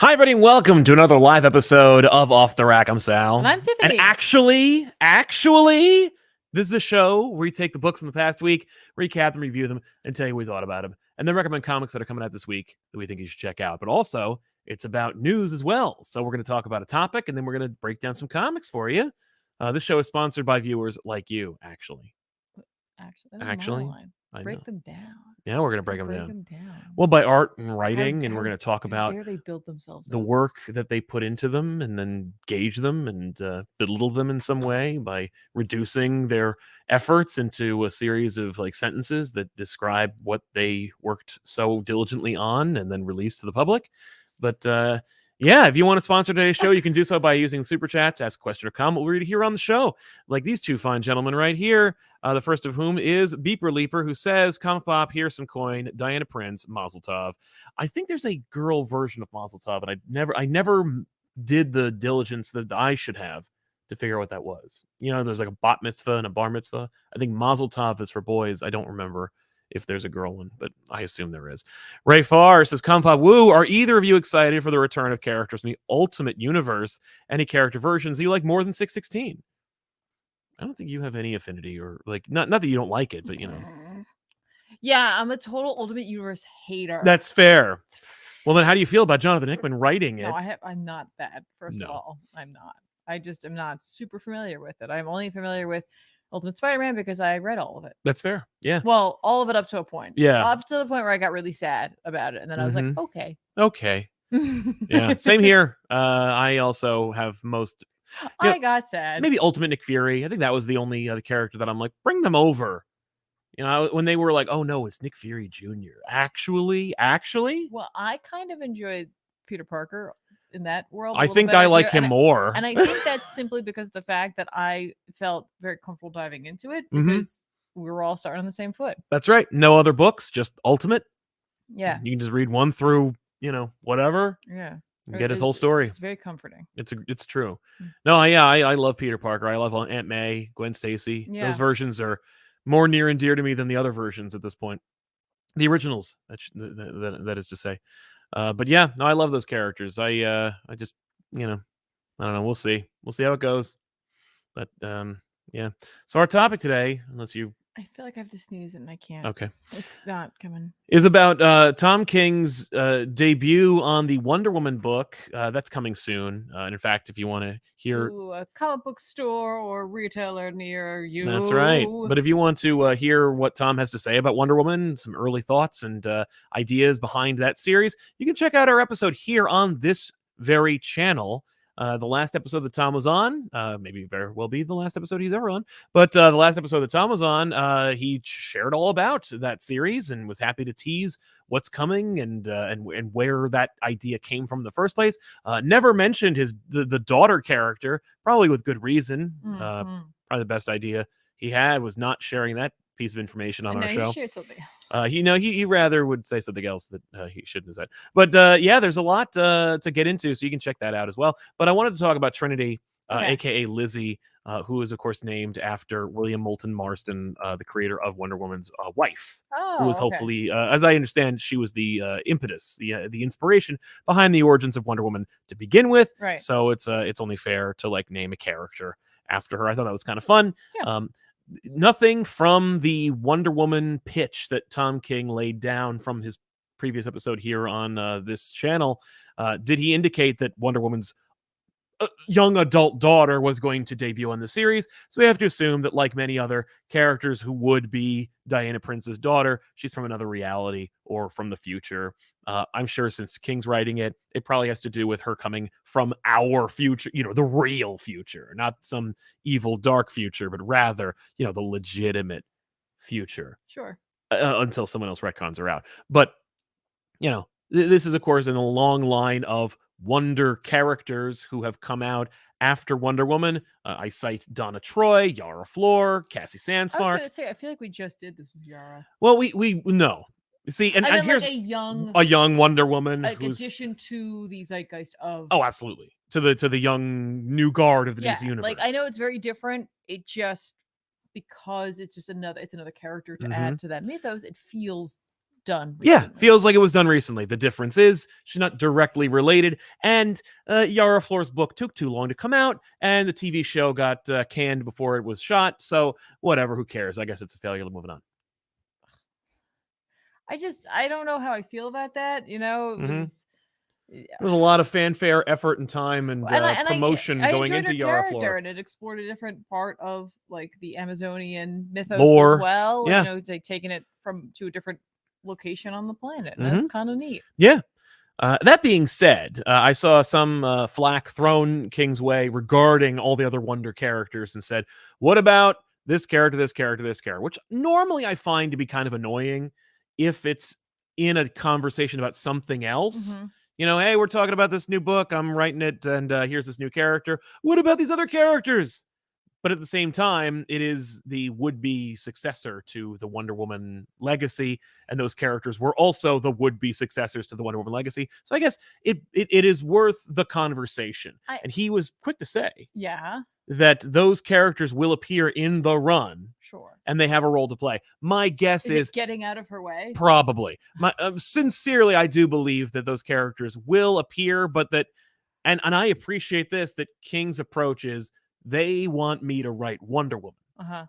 Hi, everybody, and welcome to another live episode of Off the Rack. I'm Sal. And I'm Tiffany. And actually, this is a show where we take the books from the past week, recap them, review them, and tell you what we thought about them, and then recommend comics that are coming out this week that we think you should check out. But also, it's about news as well. So we're going to talk about a topic, and then we're going to break down some comics for you. This show is sponsored by viewers like you, actually. Actually, I break know. them down. Yeah, we're going to break them Break down. them down. Well, by art and writing, and we're How going to talk about dare they build themselves the up? work that they put into them, and then gauge them and belittle them in some way by reducing their efforts into a series of like sentences that describe what they worked so diligently on and then released to the public. But yeah, if you want to sponsor today's show, you can do so by using super chats, ask a question or comment. We'll read it here on the show, like these two fine gentlemen right here. The first of whom is Beeper Leaper, who says, "Comic Pop, here's some coin. Diana Prince, Mazel Tov." I think there's a girl version of Mazel Tov, and I never did the diligence that I should have to figure out what that was. You know, there's like a bat mitzvah and a bar mitzvah. I think Mazel Tov is for boys. I don't remember if there's a girl one, but I assume there is. Ray Farr says, "Comic Pop, woo, are either of you excited for the return of characters from the Ultimate Universe? Any character versions you like more than 616? I don't think you have any affinity, or like not that you don't like it, but you know. Yeah, I'm a total Ultimate Universe hater. That's fair. Well, then how do you feel about Jonathan Hickman writing it? No, I'm not that. First of all, I'm not. I just am not super familiar with it. I'm only familiar with Ultimate Spider-Man because I read all of it. That's fair. Yeah. Well, all of it up to a point. Yeah. Up to the point where I got really sad about it, and then I was like, okay. Okay. Yeah. Same here. I also have most. I got sad. Maybe Ultimate Nick Fury. I think that was the only other character that I'm like, bring them over. You know, when they were like, oh no, it's Nick Fury Jr. Actually. Well, I kind of enjoyed Peter Parker in that world. I think I like him more. And I think that's simply because of the fact that I felt very comfortable diving into it because we were all starting on the same foot. That's right. No other books, just Ultimate. Yeah. You can just read one through, whatever. Yeah. And get his whole story. It's very comforting. It's true. No, I love Peter Parker. I love Aunt May, Gwen Stacy. Yeah. Those versions are more near and dear to me than the other versions at this point. The originals, that is to say. But yeah, no, I love those characters. I just, I don't know. We'll see how it goes. But yeah. So our topic today, unless you, I feel like I have to sneeze and I can't. Okay. It's not coming. Is about Tom King's debut on the Wonder Woman book. That's coming soon. And in fact, if you want to hear a comic book store or retailer near you. That's right. But if you want to hear what Tom has to say about Wonder Woman, some early thoughts and ideas behind that series, you can check out our episode here on this very channel. The last episode that Tom was on, maybe very well be the last episode he's ever on, but the last episode that Tom was on, he shared all about that series and was happy to tease what's coming and where that idea came from in the first place. Never mentioned the daughter character, probably with good reason. Probably the best idea he had was not sharing that piece of information on our show. He shared something else. He rather would say something else that he shouldn't have said. But yeah, there's a lot to get into, so you can check that out as well. But I wanted to talk about Trinity, aka Lizzie, who is of course named after William Moulton Marston, the creator of Wonder Woman's wife. Who is hopefully, as I understand, she was the impetus, the inspiration behind the origins of Wonder Woman to begin with. Right. So it's only fair to like name a character after her. I thought that was kind of fun. Yeah. Nothing from the Wonder Woman pitch that Tom King laid down from his previous episode here on this channel did he indicate that Wonder Woman's young adult daughter was going to debut on the series. So we have to assume that, like many other characters who would be Diana Prince's daughter, she's from another reality or from the future. I'm sure since King's writing it, it probably has to do with her coming from our future, the real future, not some evil dark future, but rather, the legitimate future. Sure. Until someone else retcons her out. But, this is, of course, in a long line of Wonder characters who have come out after Wonder Woman. I cite Donna Troy, Yara Flor, Cassie Sandsmark. I was going to say, I feel like we just did this with Yara. Well, we no. See, and here's like a young Wonder Woman, like addition to the zeitgeist of. Oh, absolutely, to the young new guard of the DC universe. Like I know it's very different. It just because it's another character to add to that mythos. It feels done Yeah, recently. feels like it was done recently. The difference is she's not directly related, and Yara Flor's book took too long to come out, and the TV show got canned before it was shot. So whatever, who cares? I guess it's a failure. Moving on. I don't know how I feel about that. You know, it was. There was a lot of fanfare, effort, and time, and promotion I going enjoyed into her Yara character, Flor. and it explored a different part of like the Amazonian mythos Lore. as well. Yeah. You know, like taking it to a different location on the planet. And that's kind of neat. Yeah. That being said, I saw some flack thrown King's way regarding all the other Wonder characters and said, what about this character, this character, this character? Which normally I find to be kind of annoying if it's in a conversation about something else. You know, hey, we're talking about this new book. I'm writing it, and here's this new character. What about these other characters? But at the same time, it is the would-be successor to the Wonder Woman legacy, and those characters were also the would-be successors to the Wonder Woman legacy. So I guess it is worth the conversation. And he was quick to say, that those characters will appear in the run, and they have a role to play. My guess is it getting out of her way. Probably. Sincerely, I do believe that those characters will appear, but that, and I appreciate this, that King's approach is, they want me to write Wonder Woman.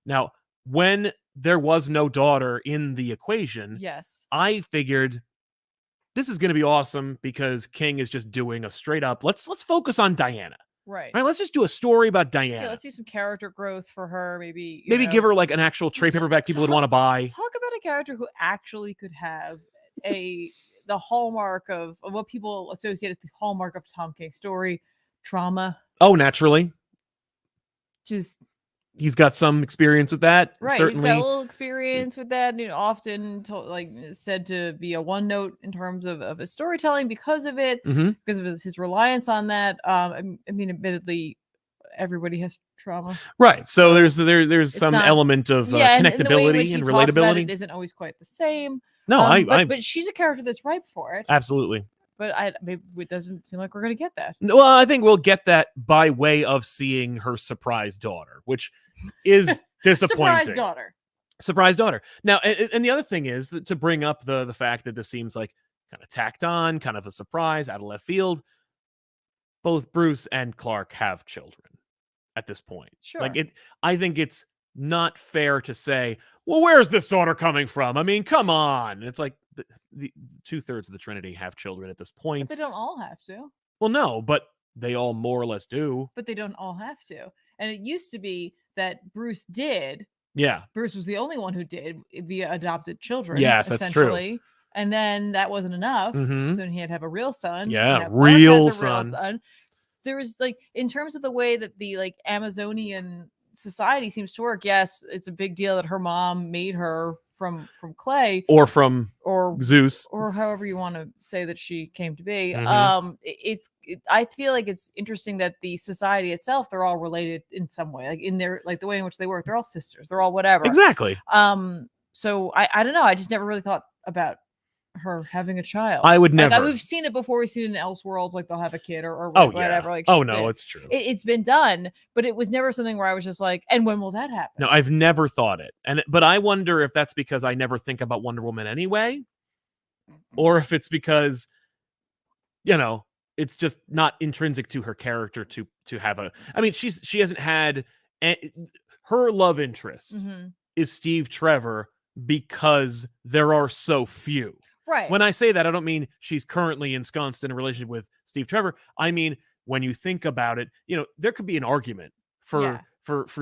Now, when there was no daughter in the equation, I figured this is going to be awesome because King is just doing a straight up, let's focus on Diana. Right. Let's just do a story about Diana. Yeah, let's do some character growth for her. Maybe give her like an actual trade paperback people would want to buy. Talk about a character who actually could have the hallmark of what people associate as the hallmark of Tom King's story, trauma. Oh, naturally. Just he's got some experience with that. Right. Certainly. He's got a little experience with that. You know, often said to be a one note in terms of his storytelling because of it, because of his reliance on that. I mean, admittedly, everybody has trauma. Right. So there's some element of connectability and relatability. It isn't always quite the same. No, but she's a character that's ripe for it. Absolutely. But maybe it doesn't seem like we're going to get that. Well, I think we'll get that by way of seeing her surprise daughter, which is disappointing. Surprise daughter. Now, and the other thing is that to bring up the fact that this seems like kind of tacked on, kind of a surprise out of left field. Both Bruce and Clark have children at this point. I think it's not fair to say, well, where's this daughter coming from? I mean, come on. It's like the 2/3 of the Trinity have children at this point. But they don't all have to. Well, no, but they all more or less do. But they don't all have to. And it used to be that Bruce did. Yeah. Bruce was the only one who did via adopted children. Yes, that's true. And then that wasn't enough. So he had to have a real son. Yeah, real son. There was in terms of the way that the Amazonian society seems to work. Yes, it's a big deal that her mom made her from clay or from Zeus or however you want to say that she came to be. I feel like it's interesting that the society itself, they're all related in some way, in their the way in which they work. They're all sisters. They're all whatever. Exactly. So I don't know. I just never really thought about her having a child. I would never. We've seen it before. We've seen it in Elseworlds, they'll have a kid or whatever. It's true. It's been done, but it was never something where I was just like, and when will that happen? No, I've never thought it. But I wonder if that's because I never think about Wonder Woman anyway, or if it's because, it's just not intrinsic to her character to have a. I mean, she hasn't had her love interest is Steve Trevor because there are so few. Right. When I say that, I don't mean she's currently ensconced in a relationship with Steve Trevor. I mean, when you think about it, there could be an argument for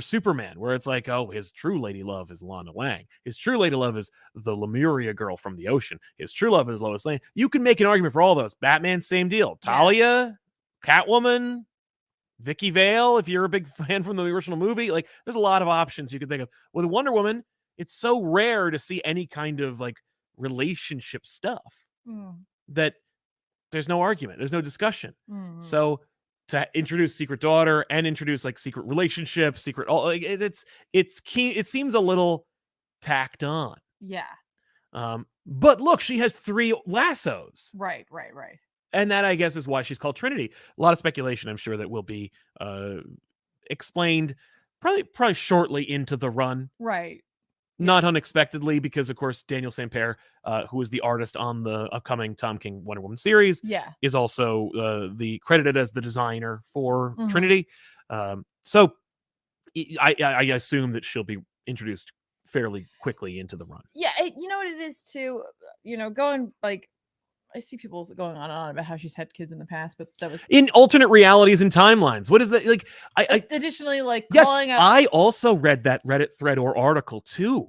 Superman where it's like, oh, his true lady love is Lana Lang. His true lady love is the Lemuria girl from the ocean. His true love is Lois Lane. You can make an argument for all those. Batman, same deal. Talia, Catwoman, Vicky Vale, if you're a big fan from the original movie. There's a lot of options you can think of. With Wonder Woman, it's so rare to see any kind of relationship stuff that there's no argument, there's no discussion. So to introduce secret daughter and introduce secret relationship, secret it's key. It seems a little tacked on. But look, she has 3 lassos. Right. And that, I guess, is why she's called Trinity. A lot of speculation, I'm sure, that will be explained probably shortly into the run. Right. not unexpectedly, because of course Daniel Sampere, who is the artist on the upcoming Tom King Wonder Woman series, is also the credited as the designer for Trinity. So I assume that she'll be introduced fairly quickly into the run. Yeah, you know what it is too. Going like, I see people going on and on about how she's had kids in the past, but that was in alternate realities and timelines. What is that like? Additionally, like yes, calling out. I also read that Reddit thread or article too.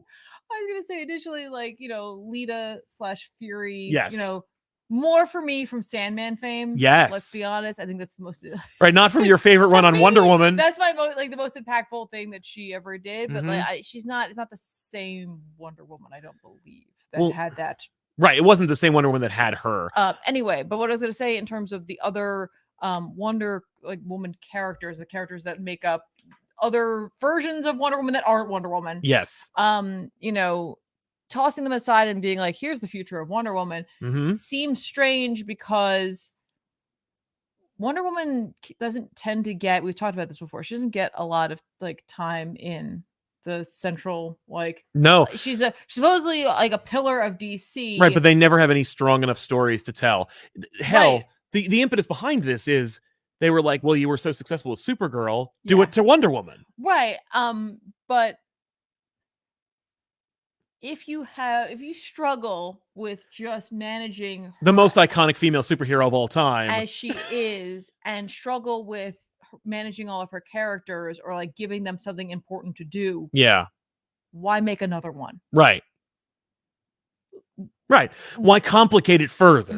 I was gonna say additionally, like Lita/Fury. Yes. More for me from Sandman fame. Yes. Let's be honest. I think that's the most right. Not from your favorite run on Wonder Woman. That's my the most impactful thing that she ever did. But she's not. It's not the same Wonder Woman. I don't believe that had that. Right. It wasn't the same Wonder Woman that had her. Anyway, but what I was going to say in terms of the other Wonder Woman characters, the characters that make up other versions of Wonder Woman that aren't Wonder Woman. Yes. Tossing them aside and being like, here's the future of Wonder Woman seems strange because Wonder Woman doesn't tend to get, we've talked about this before, she doesn't get a lot of time in the central, no, she's supposedly a pillar of DC, right? But they never have any strong enough stories to tell. Hell, right. the impetus behind this is they were like, well, you were so successful with Supergirl, do it to Wonder Woman, right? But if you struggle with just managing the most iconic female superhero of all time, as she is, and struggle with managing all of her characters or giving them something important to do, why make another one? Right. Why complicate it further?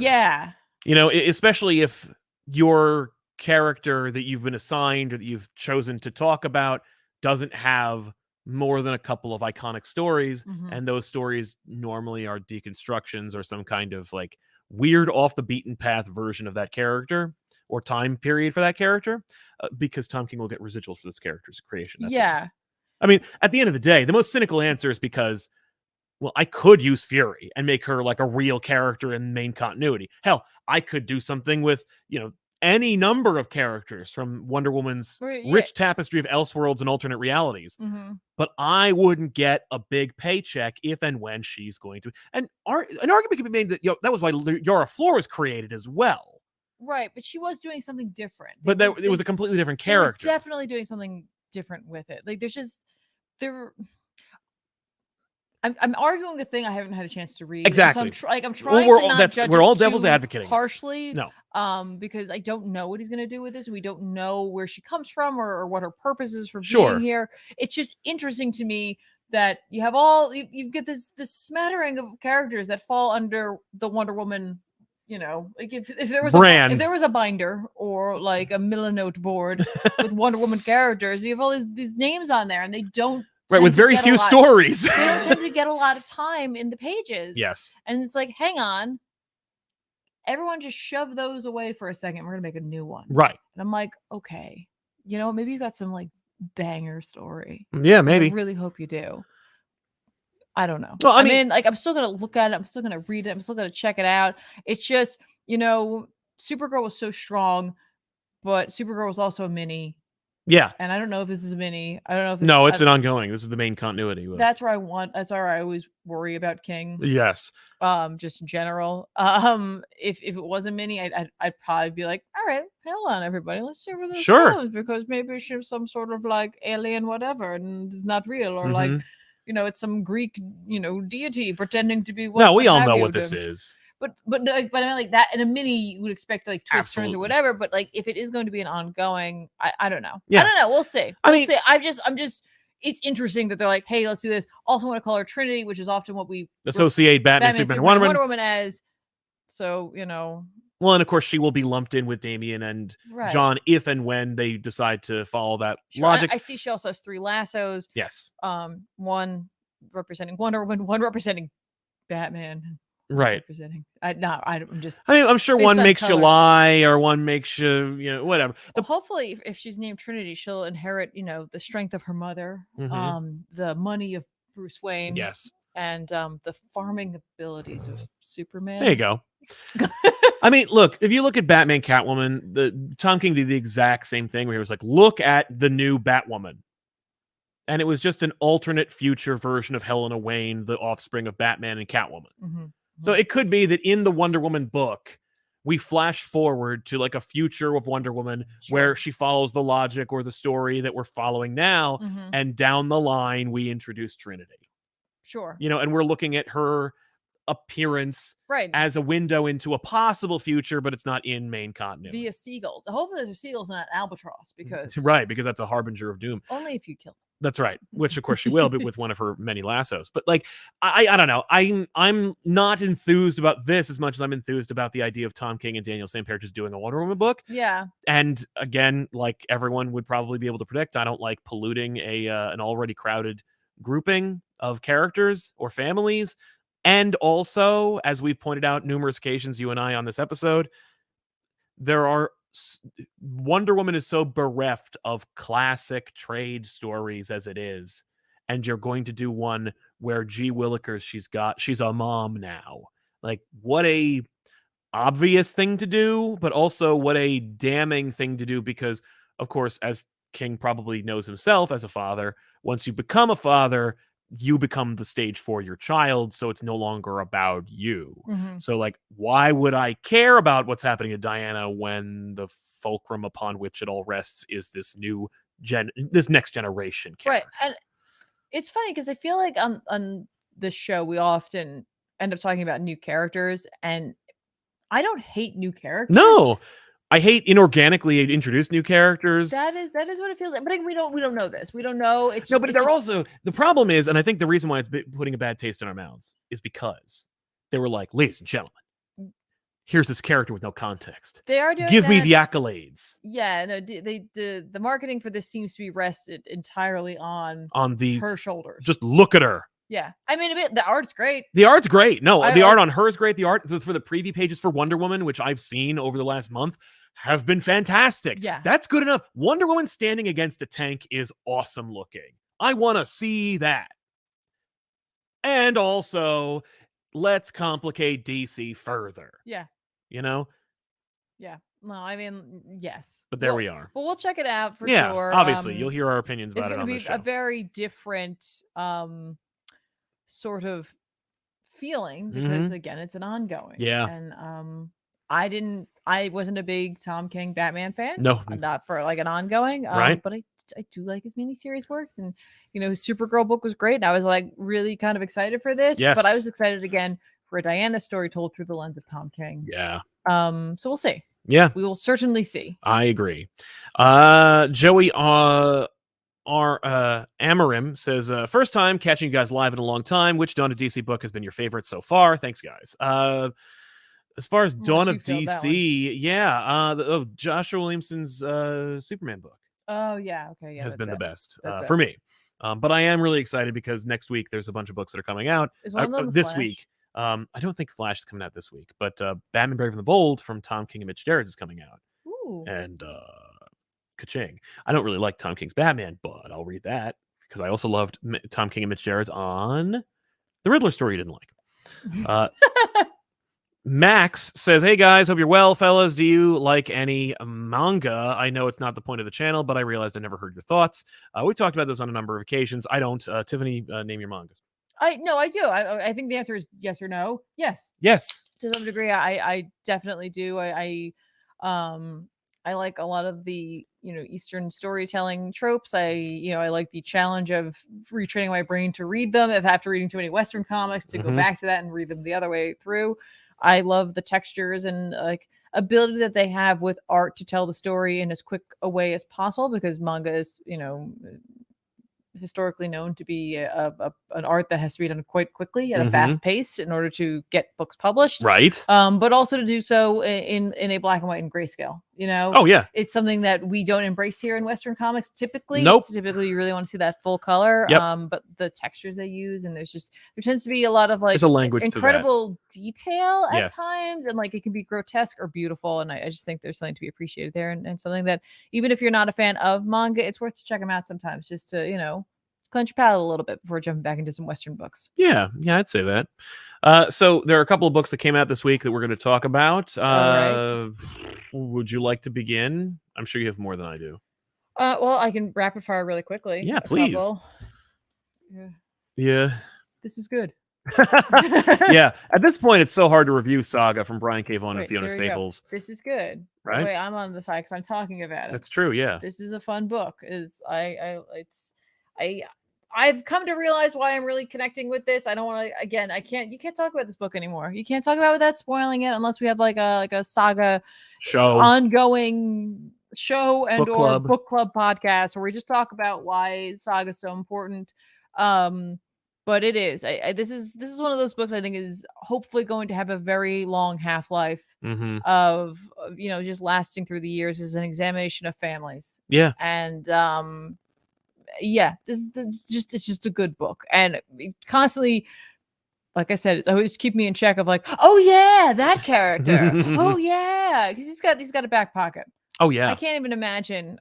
Especially if your character that you've been assigned or that you've chosen to talk about doesn't have more than a couple of iconic stories, and those stories normally are deconstructions or some kind of weird off the beaten path version of that character or time period for that character, because Tom King will get residuals for this character's creation. That's why. I mean, at the end of the day, the most cynical answer is because, well, I could use Fury and make her a real character in main continuity. Hell, I could do something with, any number of characters from Wonder Woman's rich tapestry of Elseworlds and alternate realities. But I wouldn't get a big paycheck if and when she's going to. And an argument can be made that that was why Yara Flor was created as well. Right, but she was doing something different. But it was a completely different character. They were definitely doing something different with it. I'm arguing a thing I haven't had a chance to read. Exactly. So I'm trying to not judge we're all it devil's too advocating harshly. No. Because I don't know what he's going to do with this. We don't know where she comes from or what her purpose is for being here. It's just interesting to me that you have you get this smattering of characters that fall under the Wonder Woman. If there was brand. If there was a binder or a Milanote board with Wonder Woman characters, you have all these names on there, and they don't. Right, with very few stories. They don't tend to get a lot of time in the pages. Yes. And it's hang on. Everyone just shove those away for a second. We're going to make a new one. Right. And I'm like, okay. Maybe you got some banger story. Yeah, maybe. I really hope you do. I don't know. Well, I mean, I'm still going to look at it. I'm still going to read it. I'm still going to check it out. It's just, Supergirl was so strong, but Supergirl was also a mini. Yeah. And I don't know if this is a mini. I don't know if no, it's an ongoing. This is the main continuity. That's where I always worry about King. Yes. Just in general. If it was a mini, I'd probably be like, all right, hold on, everybody, let's see where this goes, because maybe she's some sort of alien whatever, and it's not real, or it's some Greek deity pretending to be. No, we all know what this is. But I mean that in a mini you would expect twists, turns, or whatever. But if it is going to be an ongoing, I don't know. Yeah. I don't know. We'll see. I'm just. It's interesting that they're like, hey, let's do this. Also want to call her Trinity, which is often what we associate Batman, Superman, Wonder Woman as. So Well, and of course she will be lumped in with Damian and John if and when they decide to follow that logic. I see she also has 3 lassos. Yes. One representing Wonder Woman, one representing Batman. Right. I'm sure one makes you lie, or one makes you, whatever. Hopefully, if she's named Trinity, she'll inherit, the strength of her mother, the money of Bruce Wayne, yes, and the farming abilities of Superman. There you go. I mean, look, if you look at Batman, Catwoman, Tom King did the exact same thing, where he was like, look at the new Batwoman. And it was just an alternate future version of Helena Wayne, the offspring of Batman and Catwoman. Mm-hmm. So it could be that in the Wonder Woman book, we flash forward to like a future of Wonder Woman where she follows the logic or the story that we're following now. Mm-hmm. And down the line, we introduce Trinity. Sure. You know, and we're looking at her appearance as a window into a possible future, but it's not in main continuity. Via seagulls. Hopefully there's seagulls, not albatross, because because that's a harbinger of doom. Only if you kill them. That's right. Which of course she will, but with one of her many lassos. But like, I don't know. I'm not enthused about this as much as I'm enthused about the idea of Tom King and Daniel St. Pierre just doing a Wonder Woman book. Yeah. And again, like everyone would probably be able to predict, I don't like polluting an already crowded grouping of characters or families. And also, as we've pointed out numerous occasions, you and I on this episode, Wonder Woman is so bereft of classic trade stories as it is, and you're going to do one where G. Willikers, she's a mom now. Like, what a obvious thing to do, but also what a damning thing to do, because, of course, as King probably knows himself as a father, once you become a father, you become the stage for your child, so it's no longer about you. Mm-hmm. So, like, why would I care about what's happening to Diana when the fulcrum upon which it all rests is this this next generation character? Right. And it's funny because I feel like on this show we often end up talking about new characters, and I don't hate new characters. No. I hate inorganically introduced new characters. That is what it feels like. But we don't know this. We don't know. It's no, but they're also, the problem is, and I think the reason why it's putting a bad taste in our mouths is because they were like, ladies and gentlemen, here's this character with no context. They are doing Give me the accolades. Yeah, no, the marketing for this seems to be rested entirely on her shoulders. Just look at her. Yeah, I mean, the art's great. The art's great. No, the art on her is great. The art for the preview pages for Wonder Woman, which I've seen over the last month, have been fantastic. Yeah, that's good enough. Wonder Woman standing against a tank is awesome looking. I want to see that. And also, let's complicate DC further. Yeah. You know? Yeah. No, I mean, yes. But there we are. But we'll check it out for sure. Yeah, obviously. You'll hear our opinions about it on the show. It's going to be a very different sort of feeling because, again, it's an ongoing. Yeah. And I wasn't a big Tom King Batman fan. No. Not for like an ongoing. Right. But I do like his miniseries works. And, his Supergirl book was great. And I was like really kind of excited for this. Yes. But I was excited again for a Diana story told through the lens of Tom King. Yeah. So we'll see. Yeah. We will certainly see. I agree. Joey Amarim says, first time catching you guys live in a long time. Which Dawn of DC book has been your favorite so far? Thanks, guys. As far as Dawn of DC, Joshua Williamson's Superman book. Oh, yeah. Okay. Yeah. Has been the best for me. But I am really excited because next week there's a bunch of books that are coming out. Is one of them this Flash? Week. I don't think Flash is coming out this week, but Batman Brave and the Bold from Tom King and Mitch Gerads is coming out. Ooh. And ka-ching. I don't really like Tom King's Batman, but I'll read that because I also loved Tom King and Mitch Gerads on the Riddler story you didn't like. Max says, hey guys, hope you're well, fellas. Do you like any manga? I know it's not the point of the channel, but I realized I never heard your thoughts. We talked about this on a number of occasions. I don't. Tiffany, name your mangas. I do. I think the answer is yes or no. Yes. To some degree, I definitely do. I like a lot of the Eastern storytelling tropes. I like the challenge of retraining my brain to read them. If after reading too many Western comics to go back to that and read them the other way through. I love the textures and like ability that they have with art to tell the story in as quick a way as possible because manga is historically known to be an art that has to be done quite quickly at a fast pace in order to get books published. Right. But also to do so in a black and white and grayscale. Oh yeah. It's something that we don't embrace here in Western comics typically. Nope. Typically you really want to see that full color. Yep. But the textures they use and there tends to be a lot of like there's a language incredible detail at yes. times and like it can be grotesque or beautiful. And I just think there's something to be appreciated there and something that even if you're not a fan of manga, it's worth to check them out sometimes just to, clench your palate a little bit before jumping back into some Western books. Yeah, I'd say that. So there are a couple of books that came out this week that we're going to talk about. Right. Would you like to begin? I'm sure you have more than I do. Well, I can rapid fire really quickly. Yeah, please. Yeah. This is good. Yeah. At this point, it's so hard to review Saga from Brian K. Vaughan and Wait, Fiona there you go. Staples. This is good. Right? Wait, I'm on the side because I'm talking about it. That's true. Yeah. This is a fun book. I've come to realize why I'm really connecting with this. I don't want to. Again, you can't talk about this book anymore. You can't talk about it without spoiling it unless we have like a Saga ongoing show and or book club podcast where we just talk about why Saga is so important. But it is. This is one of those books I think is hopefully going to have a very long half-life of just lasting through the years as an examination of families. Yeah. And it's just a good book, and constantly, like I said, it's always keep me in check of like, oh yeah, that character. Oh yeah, because he's got a back pocket. Oh yeah. I can't even imagine.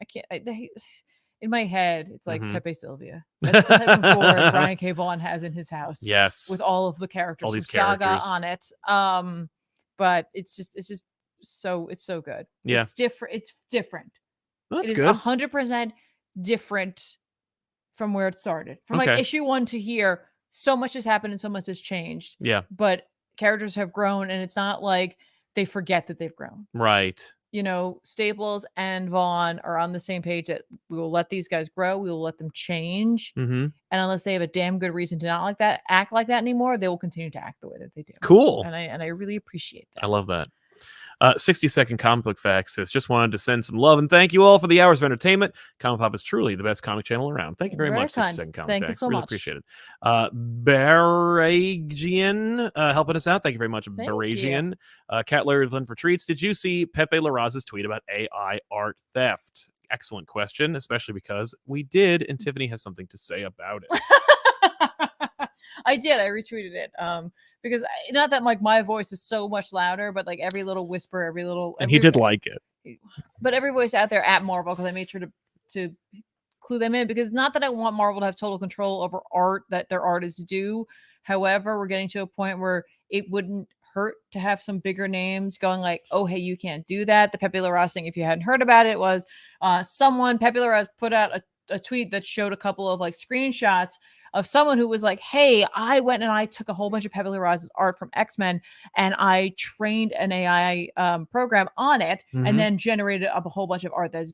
In my head, it's like Pepe Sylvia. That's the type of board Brian K. Vaughan has in his house. Yes. With all of the characters, all these Saga on it. But it's so good. Yeah. It's different. It's different. Well, that's it is good. 100% different from where it started. From like issue 1 to here, so much has happened and so much has changed. Yeah. But characters have grown, and it's not like they forget that they've grown. Right. Staples and Vaughn are on the same page that we will let these guys grow. We will let them change. And unless they have a damn good reason to not act like that anymore, they will continue to act the way that they do. Cool. And I really appreciate that. I love that. 60-second comic book facts says, just wanted to send some love and thank you all for the hours of entertainment. ComicPop is truly the best comic channel around. Thank you very much. 60-second comic thank facts. You so really much. Appreciate it. Baragian helping us out. Thank you very much, Baragian. Cat Larry Flynn for treats. Did you see Pepe Larraz's tweet about AI art theft? Excellent question, especially because we did, and Tiffany has something to say about it. I did. I retweeted it. Because not that like my voice is so much louder, but like every little whisper, and he did like it. But every voice out there at Marvel, because I made sure to clue them in, because not that I want Marvel to have total control over art that their artists do. However, we're getting to a point where it wouldn't hurt to have some bigger names going like, oh, hey, you can't do that. The Pepe Larraz thing, if you hadn't heard about it, was Pepe Larraz put out a tweet that showed a couple of like screenshots of someone who was like, hey, I went and I took a whole bunch of Pepe Larraz's art from X-Men and I trained an AI program on it and then generated up a whole bunch of art that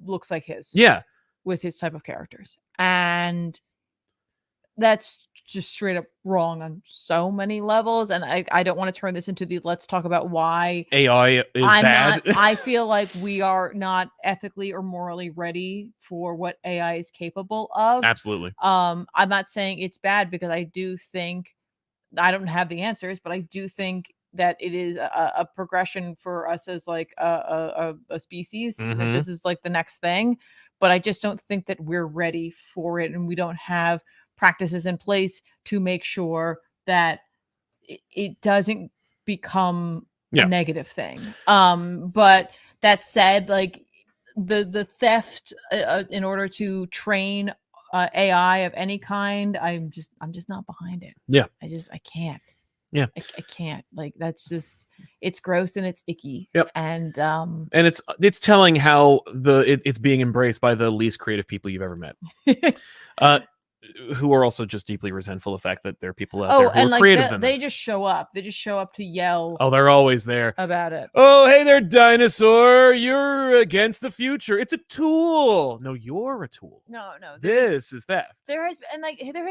looks like his. Yeah. With his type of characters. And that's just straight up wrong on so many levels. And I don't want to turn this into the let's talk about why AI is bad. I feel like we are not ethically or morally ready for what AI is capable of. Absolutely. I'm not saying it's bad, because I do think, I don't have the answers, but I do think that it is a progression for us as like a species. That this is like the next thing. But I just don't think that we're ready for it, and we don't have practices in place to make sure that it doesn't become a negative thing. But that said, like the theft in order to train AI of any kind, I'm just not behind it. Yeah, I can't. Yeah, I can't. Like that's just, it's gross and it's icky. Yep. And it's telling how it's being embraced by the least creative people you've ever met. Who are also just deeply resentful of the fact that there are people out there who are creative than them. They just show up. They just show up to yell. Oh, they're always there about it. Oh, hey there, dinosaur. You're against the future. It's a tool. No, you're a tool. No. This is theft. There has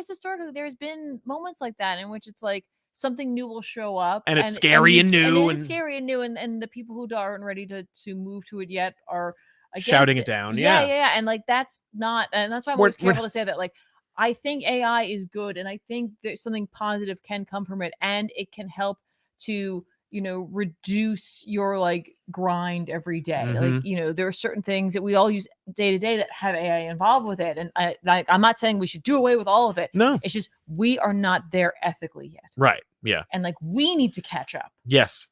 historically, there's been moments like that in which it's like something new will show up. And it's scary and new. And it's scary and new. And the people who aren't ready to move to it yet are shouting it down. Yeah. And like, that's not, and that's why I'm always careful to say that, like, I think AI is good, and I think there's something positive can come from it, and it can help to, reduce your like grind every day. Like, there are certain things that we all use day to day that have AI involved with it. And I'm not saying we should do away with all of it. No, it's just, we are not there ethically yet. Right. Yeah. And like, we need to catch up. Yes.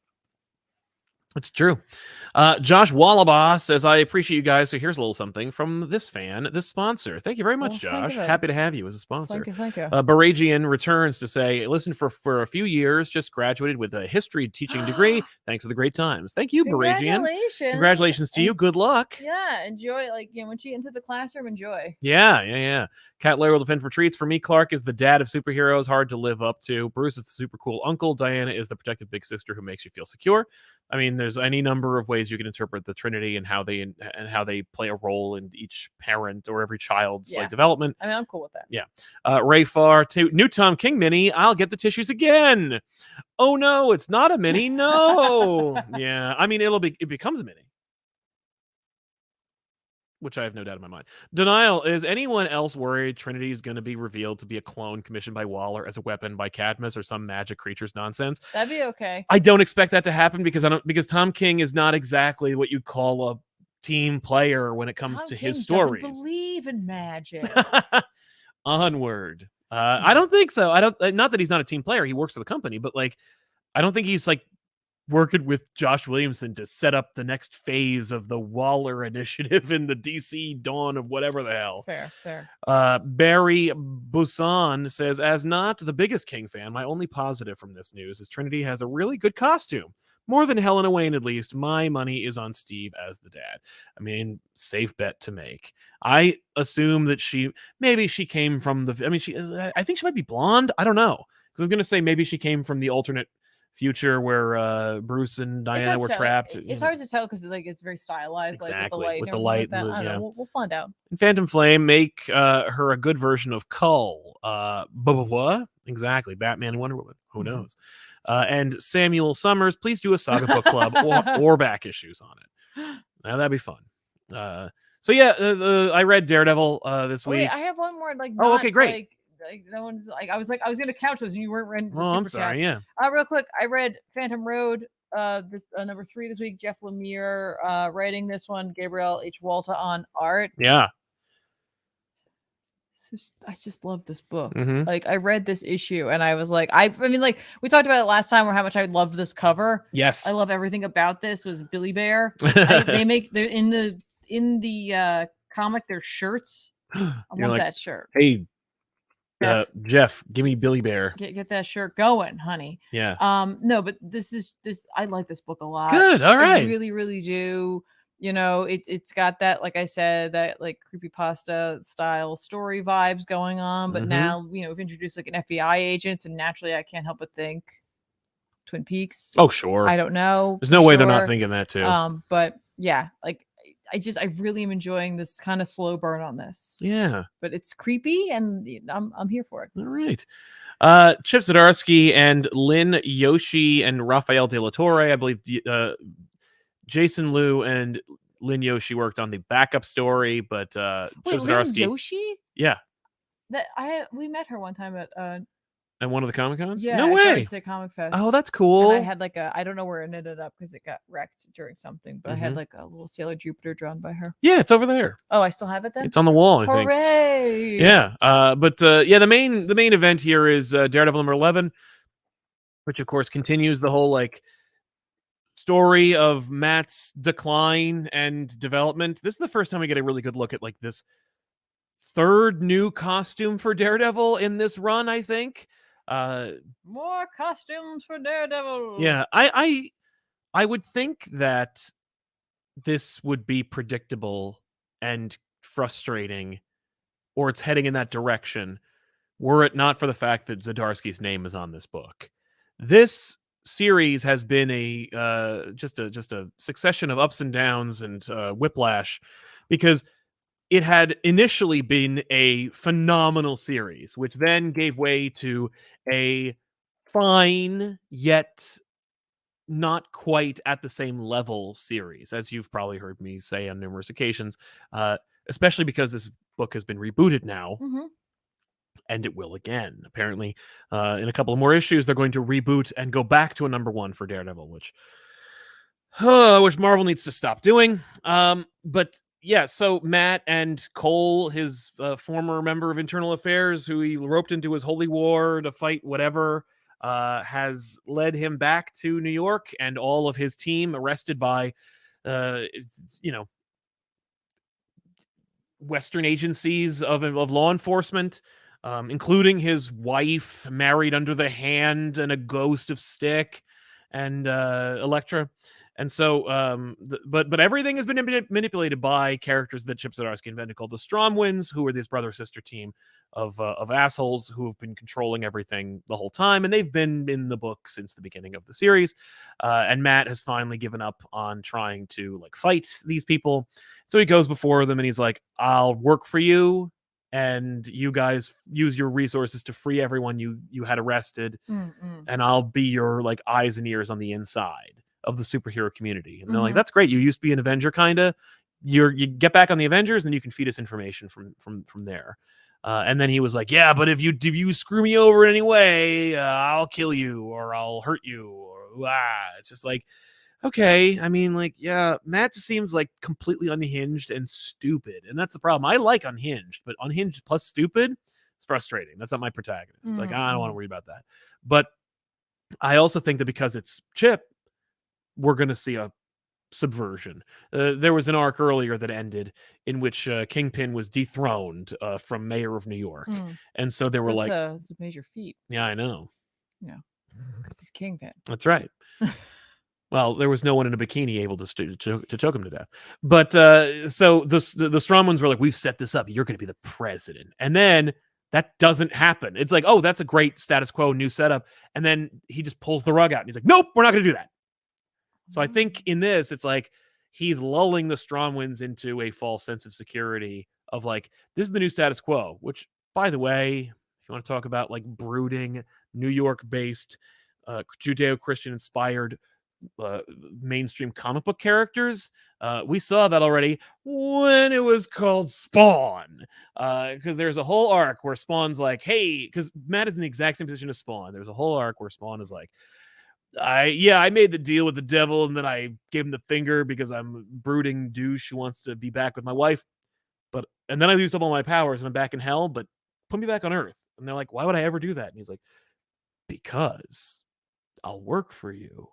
It's true. Josh Wallabaugh says, I appreciate you guys. So here's a little something from this fan, this sponsor. Thank you very much, Josh. Happy to have you as a sponsor. Thank you. Baragian returns to say, listen for a few years, just graduated with a history teaching degree. Thanks for the great times. Thank you, Baragian. Congratulations to you. Good luck. Yeah, enjoy. Like, when you get into the classroom, enjoy. Yeah. Cat Lair will defend for treats. For me, Clark is the dad of superheroes, hard to live up to. Bruce is the super cool uncle. Diana is the protective big sister who makes you feel secure. I mean, there's any number of ways you can interpret the Trinity and how they play a role in each parent or every child's development. I mean, I'm cool with that. Yeah. Ray Farr to new Tom King mini. I'll get the tissues again. Oh no, it's not a mini. No. Yeah. I mean, it becomes a mini, which I have no doubt in my mind. Denial, is anyone else worried Trinity is going to be revealed to be a clone commissioned by Waller as a weapon by Cadmus or some magic creatures nonsense? That'd be okay. I don't expect that to happen because Tom King is not exactly what you'd call a team player when it comes to his stories. Doesn't believe in magic. Onward. I don't think so. Not that he's not a team player. He works for the company, but I don't think he's working with Josh Williamson to set up the next phase of the Waller initiative in the DC dawn of whatever the hell. Fair. Barry Busan says, as not the biggest King fan, my only positive from this news is Trinity has a really good costume. More than Helena Wayne, at least. My money is on Steve as the dad. I mean, safe bet to make. I assume that she came from I think she might be blonde. I don't know. Because I was going to say maybe she came from the alternate future where Bruce and Diana were trapped. It's hard to tell because it's very stylized, exactly, with the light. I don't know. We'll find out. And Phantom Flame, make her a good version of Cull. What? Exactly. Batman and Wonder Woman. Who knows? And Samuel Summers, please do a Saga book club or back issues on it. Now that'd be fun. So yeah, I read Daredevil this week. Wait, I have one more. Okay, great. No one's I was gonna couch those and you weren't reading the super I'm sorry, chats. Yeah. Real quick, I read Phantom Road, this number 3 this week. Jeff Lemire writing this one. Gabriel H. Walta on art. Yeah. I just love this book. Mm-hmm. I read this issue and I was I mean, we talked about it last time, or how much I loved this cover. Yes. I love everything about this. Was Billy Bear. They're in the comic, their shirts. I want that shirt. Hey, Jeff, give me Billy Bear. Get that shirt going, honey. Yeah. No, but this I like this book a lot. Good. All right. I really, really do. It's got that, like I said, that creepypasta style story vibes going on. But now, we've introduced an FBI agent, and naturally I can't help but think Twin Peaks. Oh, sure. I don't know. There's no way they're not thinking that too. But yeah, I really am enjoying this kind of slow burn on this. Yeah. But it's creepy and I'm here for it. All right. Chip Zdarsky and Lynn Yoshi and Rafael De La Torre, I believe Jason Liu and Lynn Yoshi worked on the backup story, but Chip Zdarsky. Lynn Yoshi? Yeah. We met her one time at one of the Comic-Cons? Yeah, no way. Comic Fest. Oh, that's cool. And I had I don't know where it ended up because it got wrecked during something, but I had a little Sailor Jupiter drawn by her. Yeah, it's over there. Oh, I still have it then? It's on the wall, I think. Hooray! Yeah. The main event here is Daredevil number 11, which of course continues the whole story of Matt's decline and development. This is the first time we get a really good look at this third new costume for Daredevil in this run, I think. More costumes for Daredevil. Yeah, I would think that this would be predictable and frustrating, or it's heading in that direction, were it not for the fact that Zdarsky's name is on this book. This series has been just a succession of ups and downs and whiplash, because it had initially been a phenomenal series, which then gave way to a fine yet not quite at the same level series, as you've probably heard me say on numerous occasions, especially because this book has been rebooted now. And it will again. Apparently, in a couple of more issues, they're going to reboot and go back to a number 1 for Daredevil, which Marvel needs to stop doing. But yeah, so Matt and Cole, his former member of Internal Affairs, who he roped into his holy war to fight whatever, has led him back to New York, and all of his team arrested by, you know, Western agencies of law enforcement, including his wife, married under the hand, and a ghost of Stick, and Elektra. And so, but everything has been manipulated by characters that Chip Zdarsky invented, called the Stromwinds, who are this brother sister team of assholes who have been controlling everything the whole time, and they've been in the book since the beginning of the series. And Matt has finally given up on trying to like fight these people, so he goes before them and he's like, "I'll work for you, and you guys use your resources to free everyone you had arrested, and I'll be your like eyes and ears on the inside of the superhero community." And they're like, "That's great. You used to be an Avenger, kinda. You get back on the Avengers, and you can feed us information from there." And then he was like, "Yeah, but if you screw me over in any way, I'll kill you or I'll hurt you." Or it's just like, okay. I mean, like, yeah, Matt just seems like completely unhinged and stupid, and that's the problem. I like Unhinged, but Unhinged plus stupid is frustrating. That's not my protagonist. Like, I don't want to worry about that. But I also think that because it's Chip, we're going to see a subversion. There was an arc earlier that ended in which Kingpin was dethroned from mayor of New York, and so they were that's a major feat. Yeah, I know. Yeah, because he's Kingpin. That's right. Well, there was no one in a bikini able to choke him to death. But so the strong ones were like, "We've set this up. You're going to be the president." And then that doesn't happen. It's like, "Oh, that's a great status quo, new setup." And then he just pulls the rug out and he's like, "Nope, we're not going to do that." So I think in this, it's like he's lulling the Stromwinds into a false sense of security of like, this is the new status quo, which, by the way, if you want to talk about like brooding, New York-based, Judeo-Christian inspired mainstream comic book characters, we saw that already when it was called Spawn, because there's a whole arc where Spawn's like, "Hey," because Matt is in the exact same position as Spawn. There's a whole arc where Spawn is like, I made the deal with the devil, and then I gave him the finger because I'm a brooding douche who wants to be back with my wife, and then I used up all my powers and I'm back in hell, but put me back on Earth. And they're like, "Why would I ever do that?" And he's like, "Because I'll work for you."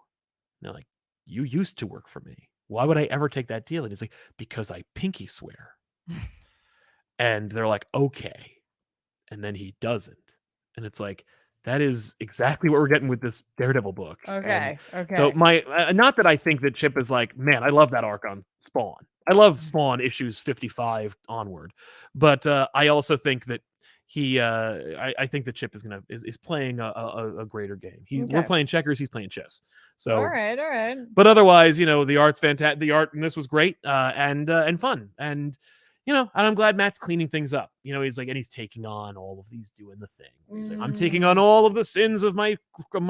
And they're like, "You used to work for me. Why would I ever take that deal?" And he's like, "Because I pinky swear." And they're like, "Okay." And then he doesn't. And it's like, that is exactly what we're getting with this Daredevil book. Okay. So my, not that I think that Chip is like, man, I love that arc on Spawn. I love Spawn issues 55 onward. But I also think that I think that Chip is playing a greater game. We're playing checkers, he's playing chess. So all right. But otherwise, the art's fantastic. The art in this was great, and fun, and and I'm glad Matt's cleaning things up. He's like, and he's taking on all of these, doing the thing. He's like, "I'm taking on all of the sins of my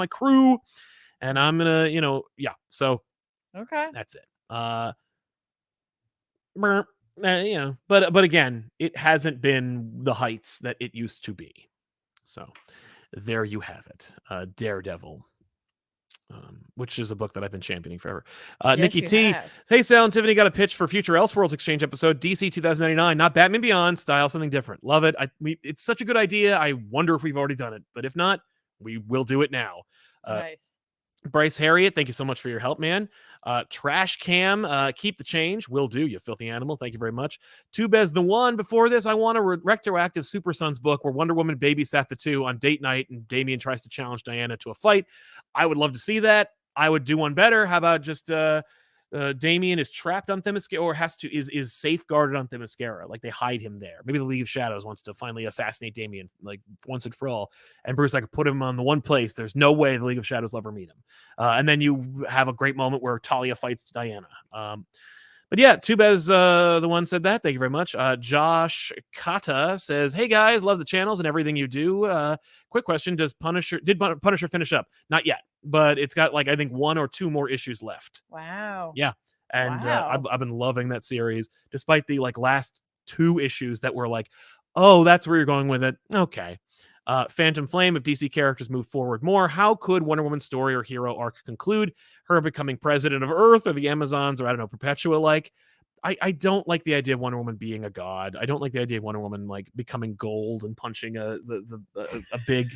crew, and I'm gonna, yeah." So okay, that's it. But again, it hasn't been the heights that it used to be. So there you have it, Daredevil. Which is a book that I've been championing forever. Nikki T. Hey, Sal and Tiffany, got a pitch for future Elseworlds exchange episode, DC 2099, not Batman Beyond, style something different. Love it. It's such a good idea. I wonder if we've already done it, but if not, we will do it now. Nice. Bryce Harriet, thank you so much for your help, man. Trash Cam, keep the change. Will do, you filthy animal. Thank you very much. Tubez the One. Before this, I want a retroactive Super Sons book where Wonder Woman babysat the two on date night and Damian tries to challenge Diana to a fight. I would love to see that. I would do one better. How about just Damian is trapped on Themyscira, or is safeguarded on Themyscira, like they hide him there. Maybe the League of Shadows wants to finally assassinate Damian, like once and for all. And Bruce, I could put him on the one place. There's no way the League of Shadows will ever meet him. And then you have a great moment where Talia fights Diana. But yeah, Tubez the One said that. Thank you very much. Josh Kata says, "Hey guys, love the channels and everything you do. Quick question: did Punisher finish up? Not yet, but it's got I think 1 or 2 more issues left." Wow. Yeah, and wow. I've been loving that series, despite the last 2 issues that were like, "Oh, that's where you're going with it." Okay. Phantom Flame, if DC characters move forward more, how could Wonder Woman's story or hero arc conclude? Her becoming president of Earth or the Amazons, or I don't know, Perpetua? I don't like the idea of Wonder Woman being a god. I don't like the idea of Wonder Woman becoming gold and punching a big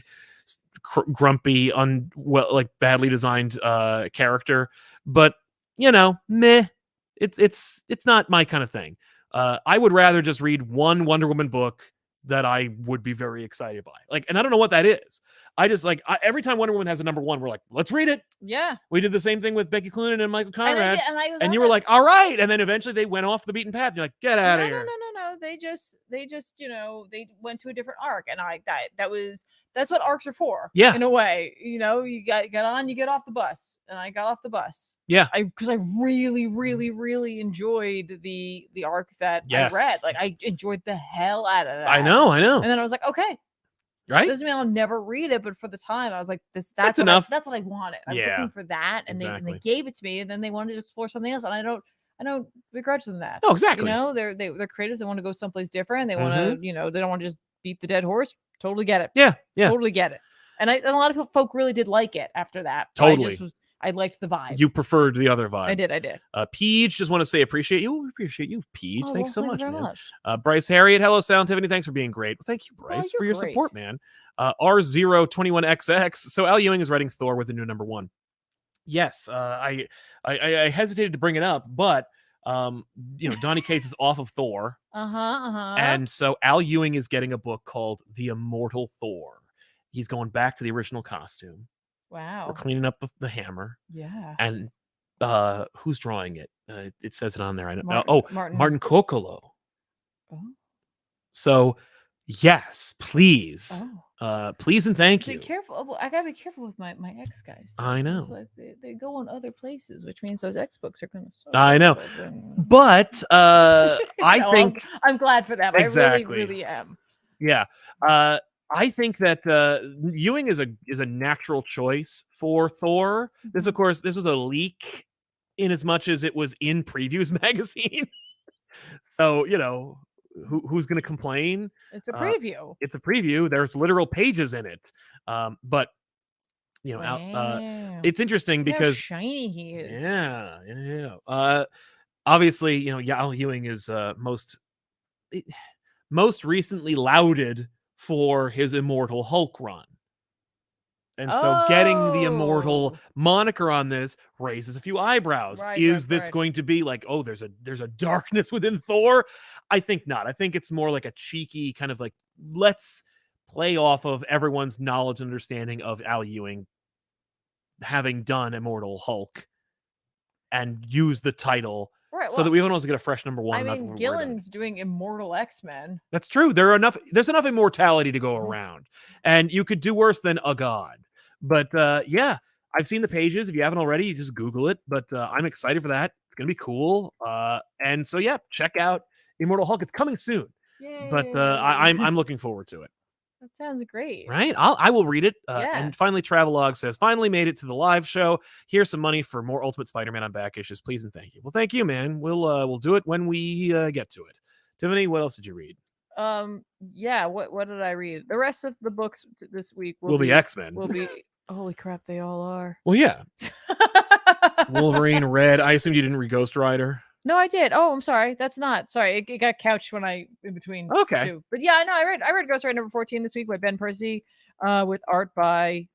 grumpy, like badly designed character. But meh. It's not my kind of thing. I would rather just read one Wonder Woman book that I would be very excited by. Like, and I don't know what that is. I just like every time Wonder Woman has a number one, we're like, let's read it. Yeah. We did the same thing with Becky Cloonan and Michael Conrad. And you were like, all right. And then eventually they went off the beaten path. You're like, get out of here. No. They just, they went to a different arc. And that's what arcs are for. Yeah. In a way, you get on, you get off the bus. And I got off the bus. Yeah. Because I really, really, really enjoyed the arc that I read. Like, I enjoyed the hell out of that. I know. And then I was like, okay. Right? Doesn't mean I'll never read it, but for the time, I was like, that's enough. That's what I wanted. I was looking for that, and they gave it to me, and then they wanted to explore something else, and I don't begrudge them that. Oh, exactly. They're creatives. They want to go someplace different. They want to, they don't want to just beat the dead horse. Totally get it. Yeah. Totally get it. And a lot of folk really did like it after that. Totally. I liked the vibe. You preferred the other vibe. I did. Peach, just want to say appreciate you, Peach. Oh, Thanks so much, very man. much. Bryce Harriet, hello, Sound Tiffany. Thanks for being great. Well, thank you, Bryce, for your support, man. R021XX. So Al Ewing is writing Thor with a new number one. Yes, I hesitated to bring it up, but Donny Cates is off of Thor. And so Al Ewing is getting a book called The Immortal Thor. He's going back to the original costume. Wow. We're cleaning up the hammer. Yeah. And who's drawing it? It says it on there. I know. Martin Kokolo. Oh. So, yes, please. Please and thank you. Be careful. I gotta be careful with my X guys. I know. Like they go in other places, which means those X books are going to suck. I know. But I think I'm glad for that. Exactly. I really, really am. Yeah. I think that Ewing is a natural choice for Thor. This, of course, this was a leak in as much as it was in Previews magazine. So, who's going to complain? It's a preview. It's a preview. There's literal pages in it. But, wow. it's interesting because how shiny he is. Yeah. Obviously, Al Ewing is most recently lauded for his Immortal Hulk run. And so getting the Immortal moniker on this raises a few eyebrows. Is this going to be like, oh, there's a darkness within Thor? I think not. I think it's more like a cheeky kind of like, let's play off of everyone's knowledge and understanding of Al Ewing having done Immortal Hulk and use the title. Right, so that we can also get a fresh number one. I mean, Gillen's doing Immortal X-Men. That's true. There's enough immortality to go around. And you could do worse than a god. But yeah, I've seen the pages. If you haven't already, you just Google it. But I'm excited for that. It's going to be cool. And so, yeah, check out Immortal Hulk. It's coming soon. Yay. But I'm looking forward to it. That sounds great. Right? I will read it. Yeah. And finally, Travelog says, finally made it to the live show. Here's some money for more Ultimate Spider-Man on back issues. Please and thank you. Well, thank you, man. We'll do it when we get to it. Tiffany, what else did you read? Yeah. What did I read? The rest of the books this week will be X-Men. Will be. Holy crap! They all are. Well, yeah. Wolverine, Red. I assumed you didn't read Ghost Rider. No, I did. Oh, I'm sorry. That's not. Sorry, it got couched when I in between. Okay. Two. But yeah, no, I read Ghost Rider number 14 this week by Ben Percy, with art by,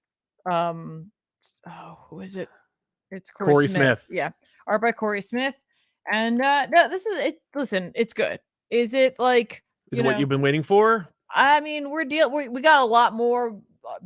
who is it? It's Corey Smith. Yeah, art by Corey Smith, and no, this is it. Listen, it's good. Is it like? Is it what you've been waiting for? I mean, we got a lot more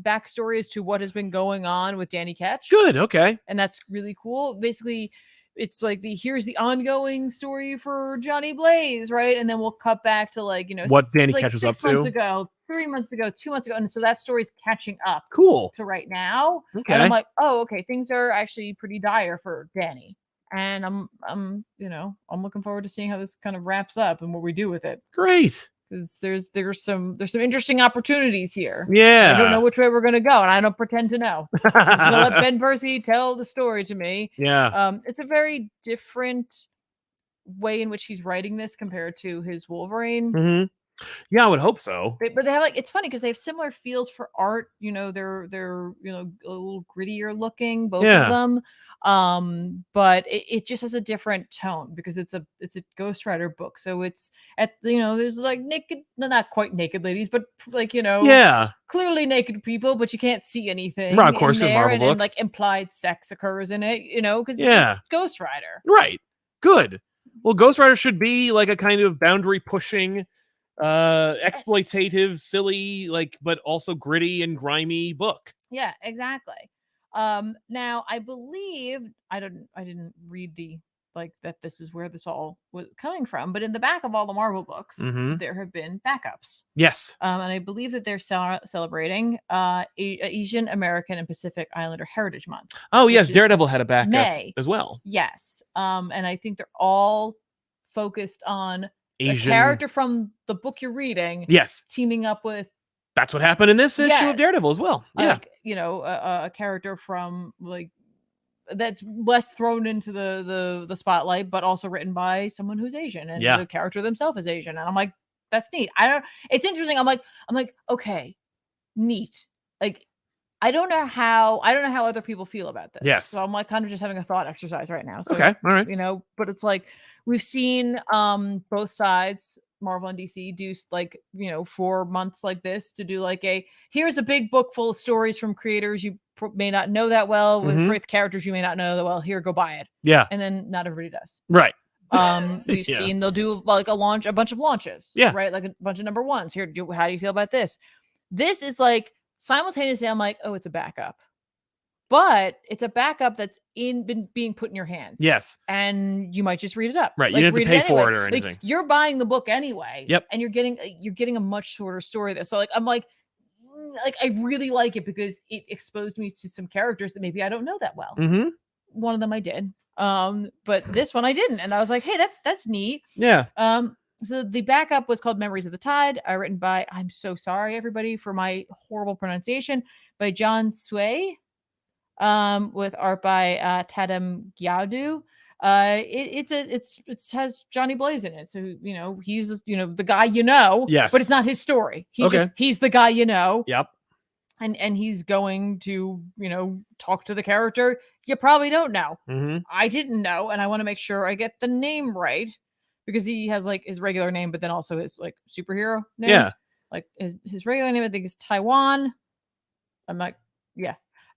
backstory as to what has been going on with Danny Ketch. Good. Okay. And that's really cool. Basically, it's like here's the ongoing story for Johnny Blaze, right? And then we'll cut back to what Danny Ketch was up to 6 months ago, 3 months ago, 2 months ago, and so that story's catching up. Cool. To right now. Okay. And I'm like, oh, okay, things are actually pretty dire for Danny, and I'm looking forward to seeing how this kind of wraps up and what we do with it. Great. Because there's some interesting opportunities here. Yeah. I don't know which way we're gonna go, and I don't pretend to know. I'm gonna let Ben Percy tell the story to me. Yeah. It's a very different way in which he's writing this compared to his Wolverine. Mm-hmm. Yeah, I would hope so. But they have like, it's funny because they have similar feels for art. They're a little grittier looking, both of Yeah. them. But it just has a different tone because it's a Ghost Rider book. So it's there's like naked, not quite naked ladies, but like Yeah. clearly naked people, but you can't see anything Right, of in course, good there, Marvel and book. like implied sex occurs in it, because Yeah. it's Ghost Rider. Right. Good. Well, Ghost Rider should be like a kind of boundary pushing, exploitative, silly, like, but also gritty and grimy book. Yeah, exactly. Now I believe I didn't read the like that this is where this all was coming from, but in the back of all the Marvel books, Mm-hmm. there have been backups. Yes. And I believe that they're celebrating Asian American and Pacific Islander Heritage Month. Oh, which yes. is Daredevil had a backup May. as well. Yes. And I think they're all focused on a Asian. character from the book you're reading. Yes. Teaming up with. That's what happened in this issue of Daredevil as well. Yeah. Like, a character from like that's less thrown into the spotlight, but also written by someone who's Asian, and the character themselves is Asian. And I'm like, that's neat. It's interesting. I'm like, okay, neat. Like, I don't know how other people feel about this. Yes. So I'm like kind of just having a thought exercise right now. So, okay. All right. but it's like we've seen both sides, Marvel and DC, do like 4 months like this to do like here's a big book full of stories from creators you may not know that well with characters you may not know that well. Here, go buy it. Yeah. And then not everybody does. Right. We've seen they'll do like a bunch of launches. Yeah. Right. Like a bunch of number ones. Here, how do you feel about this? This is like simultaneously, I'm like, oh, it's a backup. But it's a backup that's been being put in your hands. Yes. And you might just read it up. Right. Like, you didn't have to pay for it or anything. Like, you're buying the book anyway. Yep. And you're getting a much shorter story there. So like I'm like I really like it because it exposed me to some characters that maybe I don't know that well. Mm-hmm. One of them I did. But this one I didn't. And I was like, hey, that's neat. Yeah. So the backup was called Memories of the Tide, written by, I'm so sorry, everybody, for my horrible pronunciation, by John Sway, with art by Tadam Gyadu. It has Johnny Blaze in it. So, he's, the guy yes. but it's not his story. He's the guy Yep. And he's going to, talk to the character you probably don't know. Mm-hmm. I didn't know, and I want to make sure I get the name right. Because he has like his regular name, but then also his like superhero name. Yeah. Like his regular name, I think, is Taiwan. I'm like, yeah.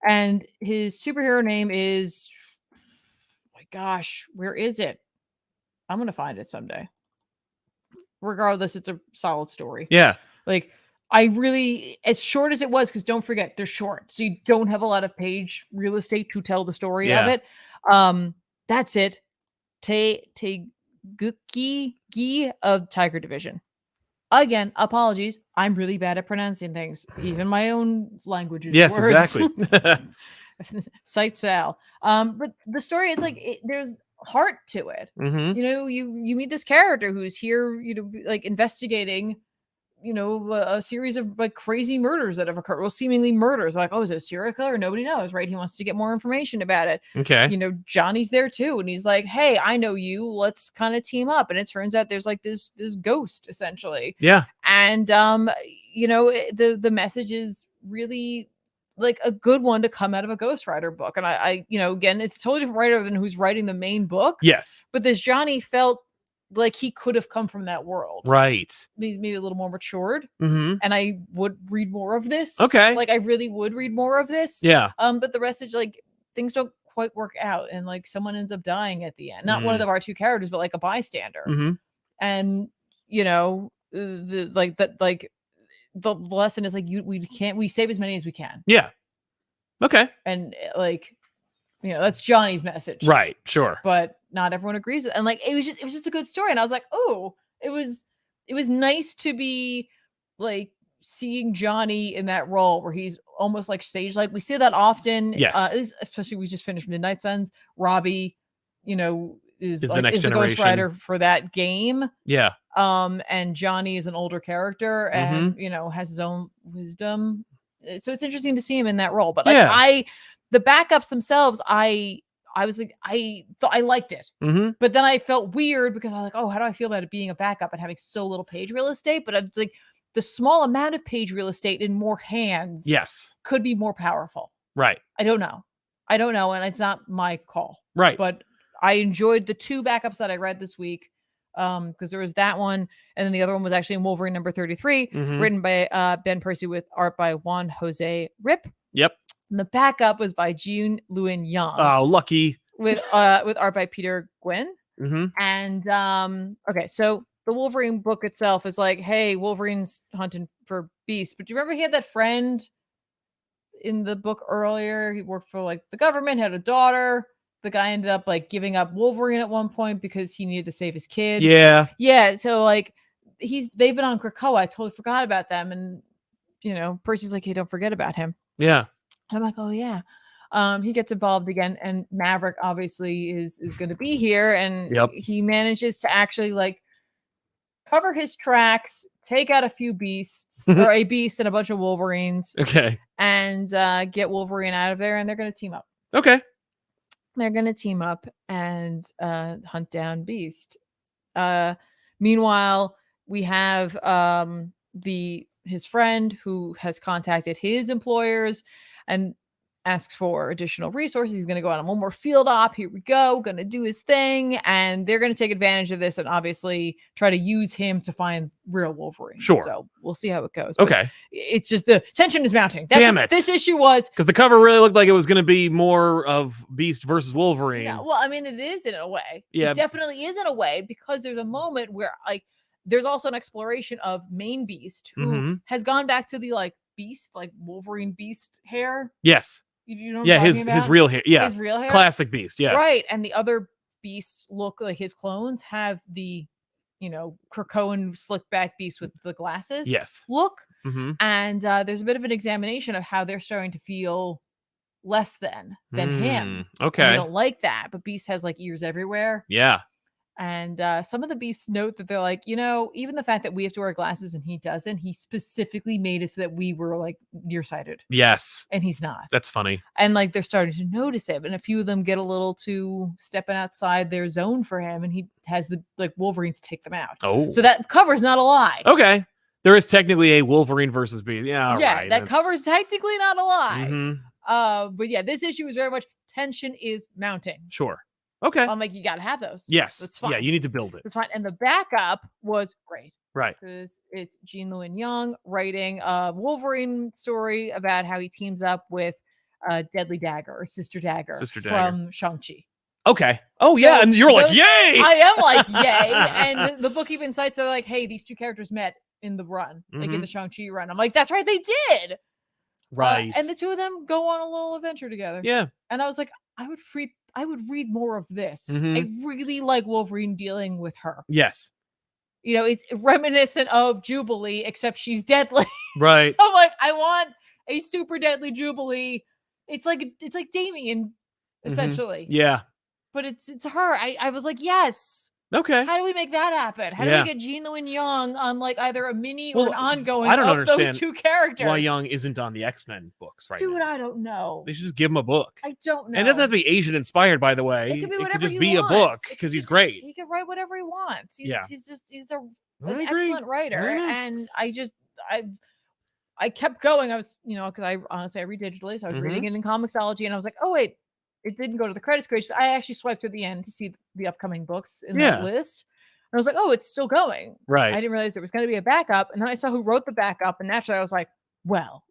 And his superhero name is, oh my gosh, where is it? I'm going to find it someday. Regardless, it's a solid story. Yeah. Like, I really, as short as it was, because don't forget, they're short. So you don't have a lot of page real estate to tell the story of it. That's it. Guki of Tiger Division. Again, apologies. I'm really bad at pronouncing things, even my own languages. Yes, words. exactly. Sight Sal. But the story, it's like there's heart to it. Mm-hmm. You meet this character who's here, like investigating, a series of like crazy murders that have occurred. Well, seemingly murders. Like, oh, is it a serial killer? Nobody knows, right? He wants to get more information about it. Okay. Johnny's there too, and he's like, "Hey, I know you. Let's kind of team up." And it turns out there's like this ghost essentially. Yeah. And the message is really like a good one to come out of a Ghost Rider book. And I again, it's a totally different writer than who's writing the main book. Yes. But this Johnny felt like he could have come from that world. Right. Maybe a little more matured. Mm-hmm. And I would read more of this. Okay. Like I really would read more of this. Yeah. But the rest is like things don't quite work out, and like someone ends up dying at the end. Not one of our two characters, but like a bystander. Mm-hmm. And the lesson is like we save as many as we can. Yeah. Okay. And like that's Johnny's message. Right. Sure. But not everyone agrees with it. And like it was just a good story. And I was like, oh, it was nice to be like seeing Johnny in that role where he's almost like stage like. We see that often. Yes. Especially we just finished Midnight Suns. Robbie, is the next the Ghost Rider for that game. Yeah. And Johnny is an older character and has his own wisdom. So it's interesting to see him in that role. But like the backups themselves, I I was like, I thought I liked it, but then I felt weird because I was like, oh, how do I feel about it being a backup and having so little page real estate? But I was like, the small amount of page real estate in more hands, yes, could be more powerful. right. I don't know, and it's not my call, Right. But I enjoyed the 2 backups that I read this week, because there was that one, and then the other one was actually in Wolverine number 33, written by Ben Percy with art by Juan Jose Rip. Yep. And the backup was by Jean Lewin Young. Oh, lucky. With art by Peter Gwynn. Mm-hmm. And okay, so the Wolverine book itself is like, hey, Wolverine's hunting for beasts. But do you remember he had that friend in the book earlier? He worked for like the government, had a daughter. The guy ended up like giving up Wolverine at one point because he needed to save his kid. Yeah. Yeah. So like they've been on Krakoa. I totally forgot about them. And you know, Percy's like, hey, don't forget about him. Yeah. And I'm like, oh yeah. He gets involved again, and Maverick obviously is going to be here, and he manages to actually like cover his tracks, take out a few beasts or a beast and a bunch of Wolverines. Okay. And get Wolverine out of there, and they're going to team up. Okay. They're going to team up and hunt down Beast. Meanwhile, we have his friend who has contacted his employers and asks for additional resources. He's going to go on one more field op. Here we go. Going to do his thing. And they're going to take advantage of this and obviously try to use him to find real Wolverine. Sure. So we'll see how it goes. Okay. It's just the tension is mounting. That's Damn what it. this issue was. Because the cover really looked like it was going to be more of Beast versus Wolverine. Yeah, well, I mean, it is in a way. Yeah. It definitely is in a way, because there's a moment where like there's also an exploration of main Beast who has gone back to the like Beast, like Wolverine Beast hair. Yes. You know what I'm talking about? His real hair. Yeah. His real hair. Classic Beast. Yeah. Right. And the other Beasts look like his clones have the, you know, Krakoan slick back Beast with the glasses. Yes. Look. And there's a bit of an examination of how they're starting to feel less than him. Okay. And they don't like that, but Beast has like ears everywhere. Yeah. And some of the Beasts note that they're like, you know, even the fact that we have to wear glasses and he doesn't, he specifically made it so that we were like nearsighted. Yes. And he's not. That's funny. And like they're starting to notice it. And a few of them get a little too stepping outside their zone for him. And he has the like Wolverines take them out. Oh. So that cover's not a lie. Okay. There is technically a Wolverine versus Beast. Yeah. Yeah. Right. That cover's technically not a lie. But yeah, this issue is very much tension is mounting. Sure. Okay. I'm like, you got to have those. Yes. That's fine. Yeah, you need to build it. That's fine. And the backup was great. Right. Because it's Jean Lewin Young writing a Wolverine story about how he teams up with Deadly Dagger or Sister Dagger from Shang-Chi. Okay. Oh, so yeah. And you're like, yay! I am like, yay. And the book even cites, they're like, hey, these two characters met in the run, like in the Shang-Chi run. I'm like, that's right, they did. Right. And the two of them go on a little adventure together. Yeah. And I was like, I would read more of this. I really like Wolverine dealing with her. Yes. You know, it's reminiscent of Jubilee, except she's deadly. Right. I'm like, I want a super deadly Jubilee. It's like Damien, essentially. Yeah. But it's her. I was like, yes. Okay. How do we make that happen? How do we get Jean Lewin Young on like either a mini or an ongoing I don't of understand those two characters? why Young isn't on the X-Men books right Dude, now. I don't know. They should just give him a book. I don't know. And it doesn't have to be Asian inspired, by the way. It could be whatever just he be wants. A book because he's great. He can write whatever he wants. He's an agree. excellent writer. And I kept going. I was, you know, because I read digitally, so I was reading it in Comixology, and I was like, oh wait, it didn't go to the credits page. So I actually swiped to the end to see the upcoming books in that list. And I was like, oh, it's still going. Right. I didn't realize there was going to be a backup. And then I saw who wrote the backup. And naturally, I was like, well,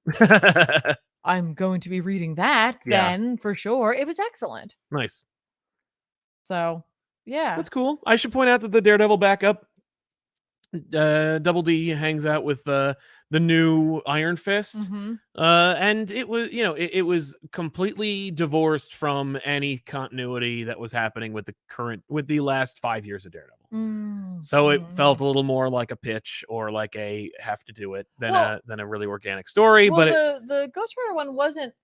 I'm going to be reading that then for sure. It was excellent. Nice. So, yeah. That's cool. I should point out that the Daredevil backup, Double D hangs out with the new Iron Fist. And it was, you know, it was completely divorced from any continuity that was happening with the last 5 years of Daredevil. So it felt a little more like a pitch or like a have to do it than a really organic story. Well, but the Ghost Rider one wasn't,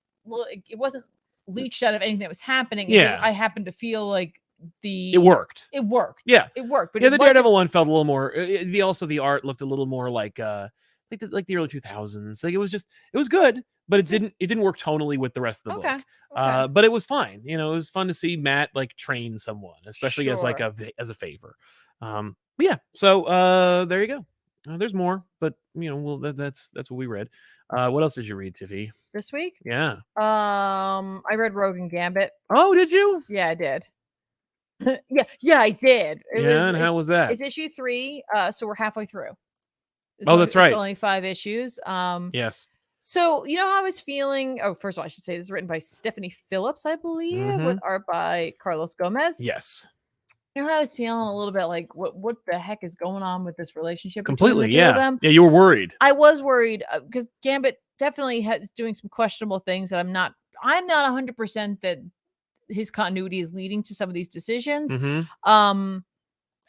it wasn't leached out of anything that was happening. I happened to feel like it worked. Yeah, it worked. But yeah, the Daredevil one felt a little more. The art looked a little more like the early 2000s. Like it was good, but it didn't work tonally with the rest of the book. But it was fine. You know, it was fun to see Matt like train someone, especially as like as a favor. But yeah, so there you go. There's more, but you know, well, that's what we read. What else did you read, Tiffy? This week? Yeah. I read Rogue and Gambit. Oh, did you? Yeah, I did. yeah, I did. And how was that? It's issue 3, so we're halfway through. That's right. It's only 5 issues. Yes. So you know how I was feeling. Oh, first of all, I should say this is written by Stephanie Phillips, I believe, with art by Carlos Gomez. Yes. You know how I was feeling a little bit like, what the heck is going on with this relationship completely between the two of them? Yeah, you were worried. I was worried because Gambit definitely is doing some questionable things that I'm not 100% that his continuity is leading to some of these decisions. And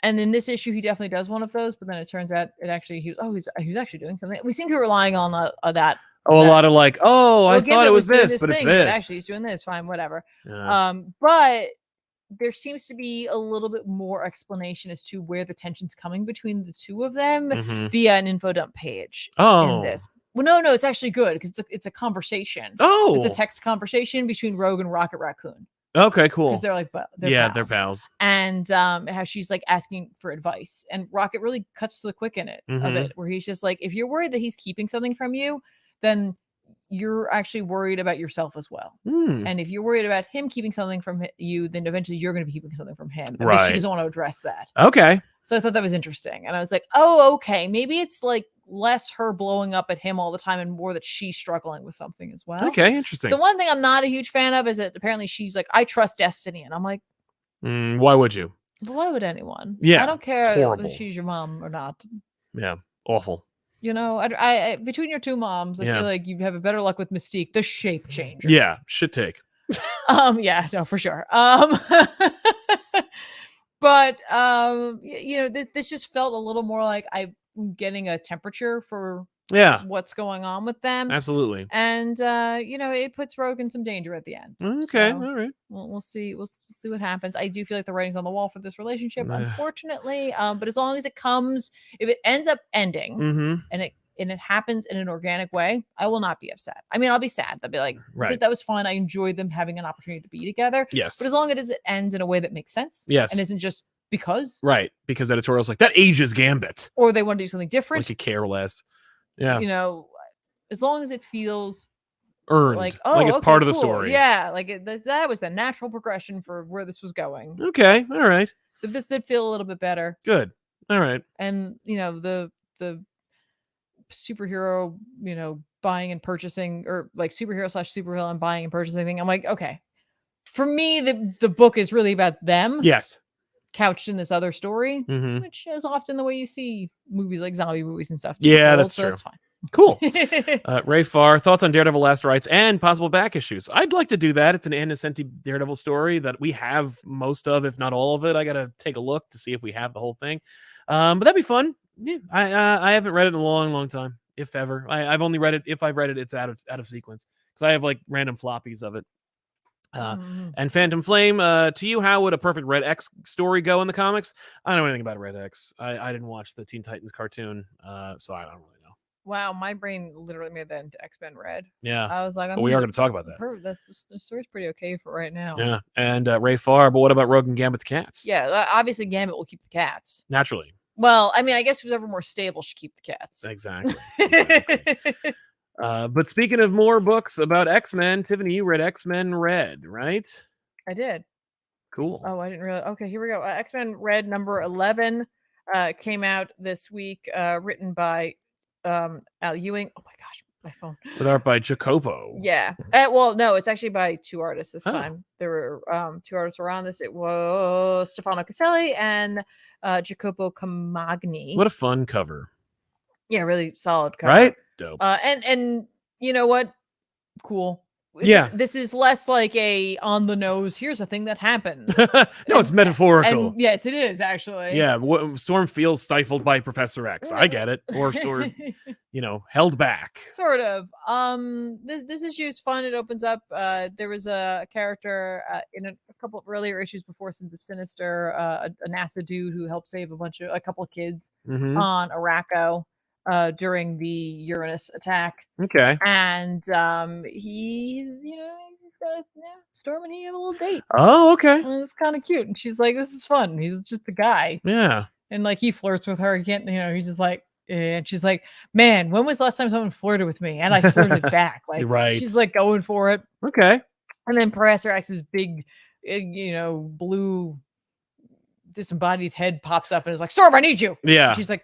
in this issue, he definitely does one of those, but then it turns out he was actually doing something. We seem to be relying on that. A lot of like, I thought it was this, but it's this. But actually, he's doing this. Fine, whatever. But there seems to be a little bit more explanation as to where the tension's coming between the two of them via an info dump page in this. Well, no, it's actually good because it's a conversation. It's a text conversation between Rogue and Rocket Raccoon. Okay, cool. Because they're like, they're pals. And how she's like asking for advice, and Rocket really cuts to the quick in it of it, where he's just like, if you're worried that he's keeping something from you, then you're actually worried about yourself as well. And if you're worried about him keeping something from you, then eventually you're going to be keeping something from him. But she doesn't want to address that. Okay. So I thought that was interesting, and I was like, oh, okay, maybe it's like less her blowing up at him all the time and more that she's struggling with something as well. Okay, interesting. The one thing I'm not a huge fan of is that apparently she's like, I trust destiny. And I'm like, why would you? Why would anyone? Yeah. I don't care if she's your mom or not. Yeah. Awful. You know, I between your two moms, I feel like you have a better luck with Mystique, the shape changer. Yeah. Should take. Yeah, no, for sure. But you know, this just felt a little more like I'm getting a temperature for what's going on with them. Absolutely. And you know, it puts Rogue in some danger at the end. Okay, so all right. We'll see what happens. I do feel like the writing's on the wall for this relationship, unfortunately. But as long as it comes, if it ends up ending and it happens in an organic way, I will not be upset. I mean, I'll be sad. I'll be like, that was fun. I enjoyed them having an opportunity to be together. Yes. But as long as it ends in a way that makes sense. Yes. And isn't just because. Right. Because editorial's like, that ages Gambit. Or they want to do something different. Like you care less. Yeah. You know, as long as it feels earned. Like, it's part of the story. Yeah. Like that was the natural progression for where this was going. Okay. All right. So this did feel a little bit better. Good. All right. And, you know, the superhero, you know, buying and purchasing, or like superhero/supervillain buying and purchasing thing. I'm like, okay. For me, the book is really about them. Yes. Couched in this other story, which is often the way you see movies like zombie movies and stuff. Yeah, that's true. That's fine. Cool. Ray Farr, thoughts on Daredevil Last Rites and possible back issues? I'd like to do that. It's an Ann Nocenti Daredevil story that we have most of, if not all of it. I got to take a look to see if we have the whole thing. But that'd be fun. Yeah, I haven't read it in a long time, if ever. I've only read it. If I've read it, it's out of sequence because I have like random floppies of it. And Phantom Flame, to you, how would a perfect Red X story go in the comics? I don't know anything about Red X. I didn't watch the Teen Titans cartoon, so I don't really know. Wow, my brain literally made that into X-Men Red. Yeah, I was like, we are going to talk about that. The story's pretty okay for right now. Yeah, and Ray Farr, but what about Rogue and Gambit's cats? Yeah, obviously Gambit will keep the cats. Naturally. Well, I mean, I guess who's ever more stable should keep the cats. Exactly. But speaking of more books about X-Men, Tiffany, you read X-Men Red, right? I did. Cool. Oh, I didn't really. Okay, here we go. X-Men Red number 11 came out this week, written by Al Ewing. Oh my gosh, my phone. With art by Jacopo. Yeah. Well, no, it's actually by two artists this time. There were two artists were on this. It was Stefano Caselli and Jacopo Camagni. What a fun cover. Yeah, really solid cover. Right? Dope. And you know what? Cool. This is less like a on the nose, here's a thing that happens. It's metaphorical. And yes, it is actually. Yeah, Storm feels stifled by Professor X. I get it. Or you know, held back. Sort of. This issue is fun. It opens up. There was a character in a couple of earlier issues before Sins of Sinister, a NASA dude who helped save a couple of kids on Araco. during the Uranus attack. Okay. And he's got Storm and he have a little date. Oh, okay. And it's kind of cute. And she's like, this is fun. He's just a guy. Yeah. And like he flirts with her. He can't, he's just like, and she's like, man, when was the last time someone flirted with me? And I flirted back. Like, right. She's like going for it. Okay. And then Professor X's big, blue disembodied head pops up and is like, Storm, I need you. Yeah. And she's like,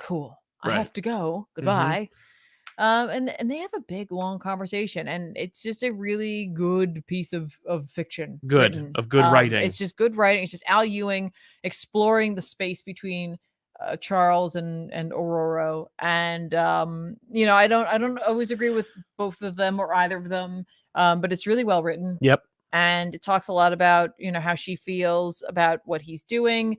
cool. I have to go. Goodbye. And they have a big long conversation, and it's just a really good piece of fiction. Good writing. It's just good writing. It's just Al Ewing exploring the space between Charles and Aurora. And I don't always agree with both of them or either of them, but it's really well written. Yep. And it talks a lot about how she feels about what he's doing.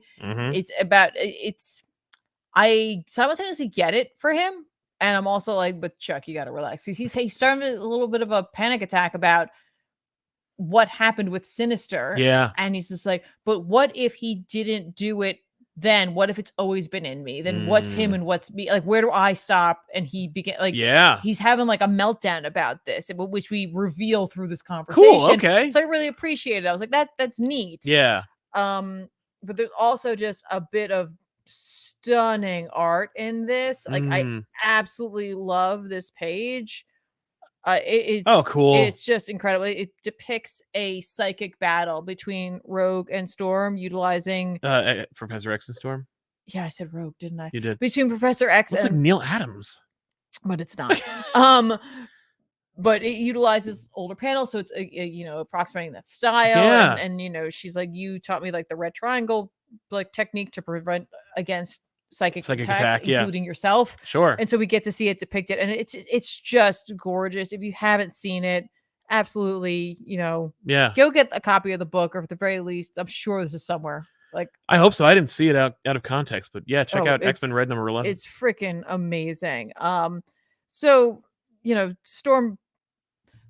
I simultaneously get it for him. And I'm also like, but Chuck, you got to relax. He's starting a little bit of a panic attack about what happened with Sinister. Yeah. And he's just like, but what if he didn't do it then? What if it's always been in me? Then what's him and what's me? Like, where do I stop? And he began he's having like a meltdown about this, which we reveal through this conversation. Cool, okay. So I really appreciate it. I was like, that's neat. Yeah. But there's also just a bit of stunning art in this. Like I absolutely love this page. It's cool. It's just incredible. It depicts a psychic battle between Rogue and Storm utilizing Professor X and Storm. Yeah, I said Rogue, didn't I? You did. Between Professor X and like Neil Adams, but it's not. But it utilizes older panels, so it's approximating that style. Yeah. And she's like, you taught me like the red triangle like technique to prevent against psychic attacks, including yourself. Sure. And so we get to see it depicted, and it's just gorgeous. If you haven't seen it, absolutely, go get a copy of the book, or at the very least, I'm sure this is somewhere. Like, I hope so. I didn't see it out of context, but yeah, check out X-Men Red number 11. It's freaking amazing. So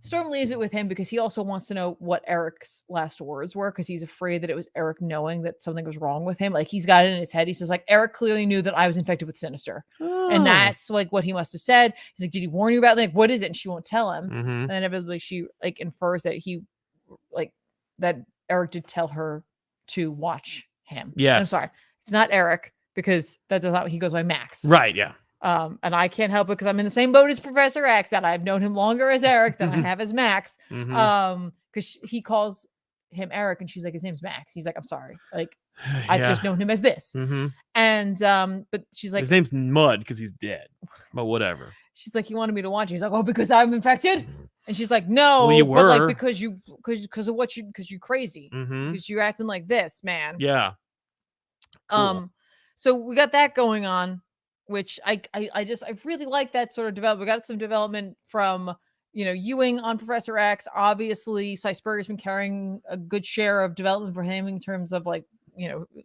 Storm leaves it with him because he also wants to know what Eric's last words were, because he's afraid that it was Eric knowing that something was wrong with him. Like, he's got it in his head. He says, like, Eric clearly knew that I was infected with Sinister. And that's like what he must have said. He's like, did he warn you about it? Like, what is it? And she won't tell him. And then inevitably she like infers that that Eric did tell her to watch him. Yes. I'm sorry. It's not Eric, because that does not, he goes by Max. Right. Yeah. And I can't help it because I'm in the same boat as Professor X, that I've known him longer as Eric than I have as Max. Because he calls him Eric, and she's like, his name's Max. He's like, I'm sorry. Like, I've just known him as this. And but she's like, his name's Mud because he's dead. But whatever. She's like, he wanted me to watch it. He's like, oh, because I'm infected. And she's like, no, well, you were. But like because you're crazy. Because you're acting like this, man. Yeah. Cool. So we got that going on, which I really like that sort of development. We got some development from Ewing on Professor X. Obviously, Cy Spurrier's been carrying a good share of development for him in terms of like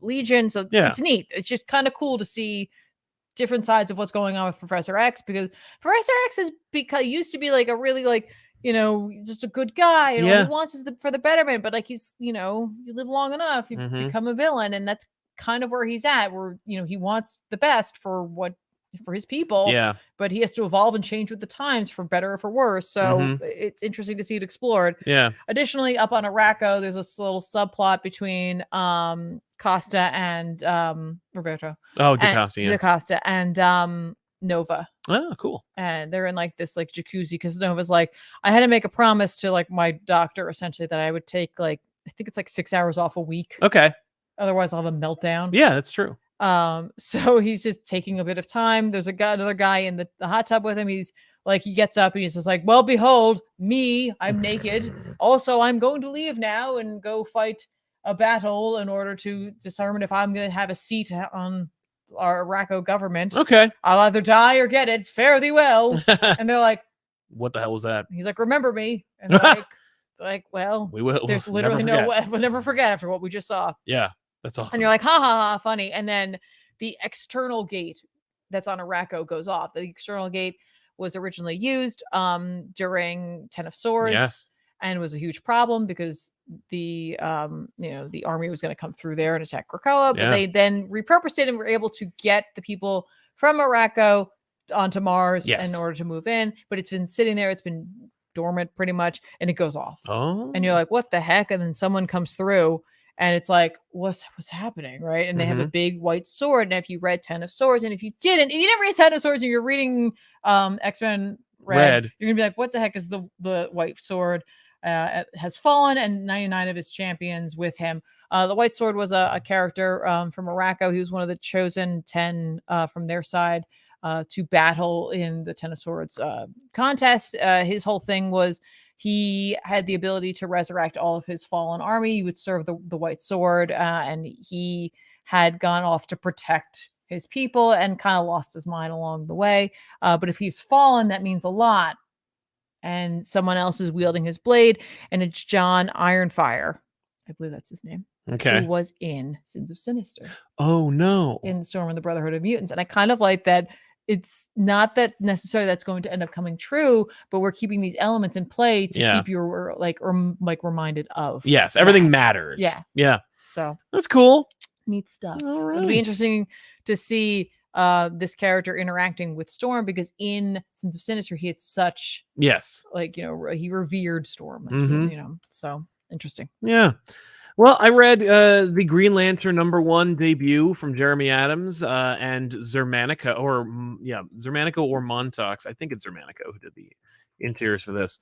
Legion. So it's neat. It's just kind of cool to see different sides of what's going on with Professor X, because Professor X used to be like a really like just a good guy, and all he wants is for the betterment. But like he's you live long enough, you become a villain, and that's kind of where he's at, where he wants the best for his people, but he has to evolve and change with the times, for better or for worse. So it's interesting to see it explored. Additionally, up on Araco, there's this little subplot between Costa and Roberto. DaCosta and Nova. Oh, cool. And they're in like this like jacuzzi, because Nova's like, I had to make a promise to like my doctor essentially that I would take like, I think it's like 6 hours off a week. Okay. Otherwise I'll have a meltdown. Yeah, that's true. So he's just taking a bit of time. There's another guy in the hot tub with him. He's like, he gets up and he's just like, well, behold me, I'm naked. Also, I'm going to leave now and go fight a battle in order to determine if I'm going to have a seat on our Araco government. Okay. I'll either die or get it. Fare thee well. And they're like, what the hell was that? He's like, remember me. And they're like, well, we will. There's literally we'll never forget after what we just saw. Yeah. That's awesome. And you're like, ha ha ha, funny. And then the external gate that's on Araco goes off. The external gate was originally used during Ten of Swords, and was a huge problem because the the army was going to come through there and attack Krakoa. But they then repurposed it and were able to get the people from Araco onto Mars in Yes. order to move in, but it's been sitting there. It's been dormant pretty much, and it goes off. Oh. And you're like, what the heck? And then someone comes through, and it's like, what's happening, right? And they have a big white sword. And if you read Ten of Swords, and if you never read Ten of Swords, and you're reading X-Men Red, you're gonna be like, what the heck is the white sword? Has fallen, and 99 of his champions with him. The White Sword was a character from Morocco. He was one of the chosen 10 from their side to battle in the Ten of Swords contest. His whole thing was he had the ability to resurrect all of his fallen army. He would serve the White Sword, and he had gone off to protect his people and kind of lost his mind along the way. But if he's fallen, that means a lot. And someone else is wielding his blade, and it's John Ironfire. I believe that's his name. Okay. Who was in Sins of Sinister. Oh, no. In Storm and the Brotherhood of Mutants. And I kind of like that it's not that necessarily that's going to end up coming true, but we're keeping these elements in play to keep you reminded of. Yes, everything matters. Yeah. Yeah. So that's cool. Neat stuff. All right. It'll be interesting to see this character interacting with Storm, because in Sins of Sinister he had such he revered Storm, so interesting. Yeah. Well, I read the Green Lantern #1 debut from Jeremy Adams and Zermanica or Montox. I think it's Zermanica who did the interiors for this.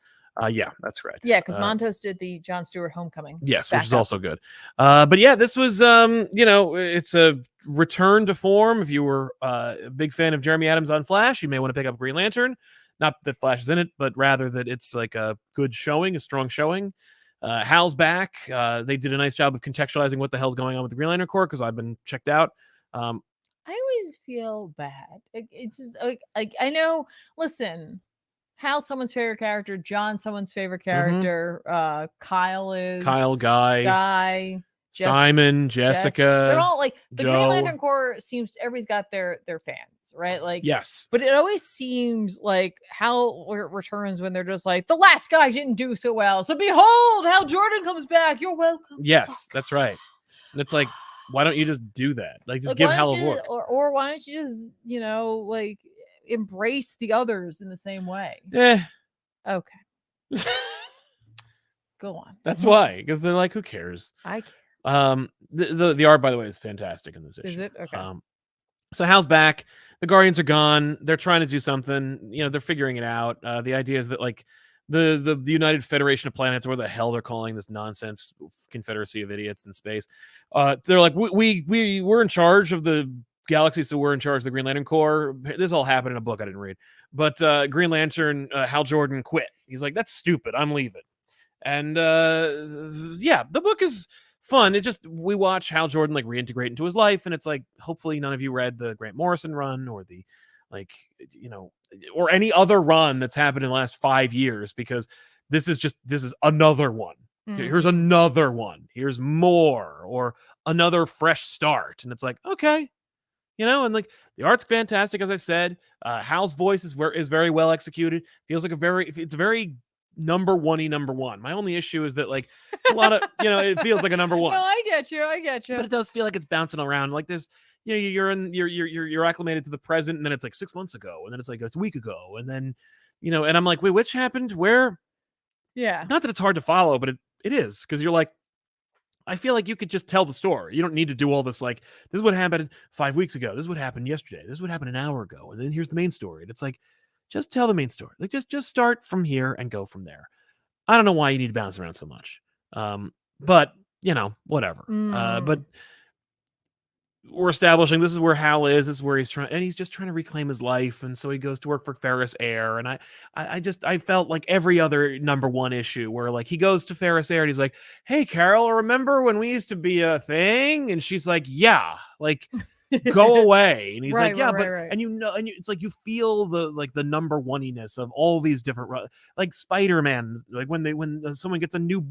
Yeah, that's right. Yeah, because Montos did the John Stewart Homecoming. Yes, which is also good. But yeah, this was, it's a return to form. If you were a big fan of Jeremy Adams on Flash, you may want to pick up Green Lantern. Not that Flash is in it, but rather that it's like a good showing, a strong showing. Hal's back. They did a nice job of contextualizing what the hell's going on with the Green Lantern Corps, because I've been checked out. I always feel bad. It's just like I know, listen, Hal's someone's favorite character, John someone's favorite character, Kyle, Guy, Simon, Jessica. They're all like the Green Lantern Corps seems everybody's got their fans, right? Like yes. But it always seems like Hal returns when they're just like, the last guy didn't do so well. So behold, Hal Jordan comes back. You're welcome. Yes, that's right. And it's like, why don't you just do that? Like just give Hal a look. Or why don't you just, embrace the others in the same way? Yeah. Okay. Go on. That's why, because they're like, who cares? I care. The art, by the way, is fantastic in this issue. Is it? Okay. So Hal's back. The Guardians are gone. They're trying to do something. They're figuring it out. The idea is that like the United Federation of Planets, or what the hell they're calling this nonsense confederacy of idiots in space. They're like, we're in charge of the galaxy, so we're in charge of the Green Lantern Corps. This all happened in a book I didn't read, but Green Lantern Hal Jordan quit. He's like, that's stupid, I'm leaving. And the book is fun. It just, we watch Hal Jordan like reintegrate into his life, and it's like, hopefully none of you read the Grant Morrison run or the or any other run that's happened in the last 5 years, because this is another one. Here's another one. Here's more, or another fresh start. And it's like, okay. And like the art's fantastic, as I said. Hal's voice is very well executed. Feels like it's very number one. My only issue is that like a lot of it feels like a number one. No, I get you. But it does feel like it's bouncing around. Like this, you're acclimated to the present, and then it's like 6 months ago, and then it's like a week ago, and then and I'm like, wait, which happened? Where? Yeah. Not that it's hard to follow, but it is, because you're like, I feel like you could just tell the story. You don't need to do all this, like, this is what happened 5 weeks ago. This is what happened yesterday. This is what happened an hour ago. And then here's the main story. And it's like, just tell the main story. Like, just start from here and go from there. I don't know why you need to bounce around so much. But, whatever. But we're establishing this is where Hal is. This is where he's just trying to reclaim his life. And so he goes to work for Ferris Air. And I felt like every other #1 issue where like he goes to Ferris Air and he's like, hey, Carol, remember when we used to be a thing? And she's like, yeah, like go away. And he's like, yeah, right. And it's like you feel the like the #1-iness of all these different, like Spider-Man, like when someone gets a new,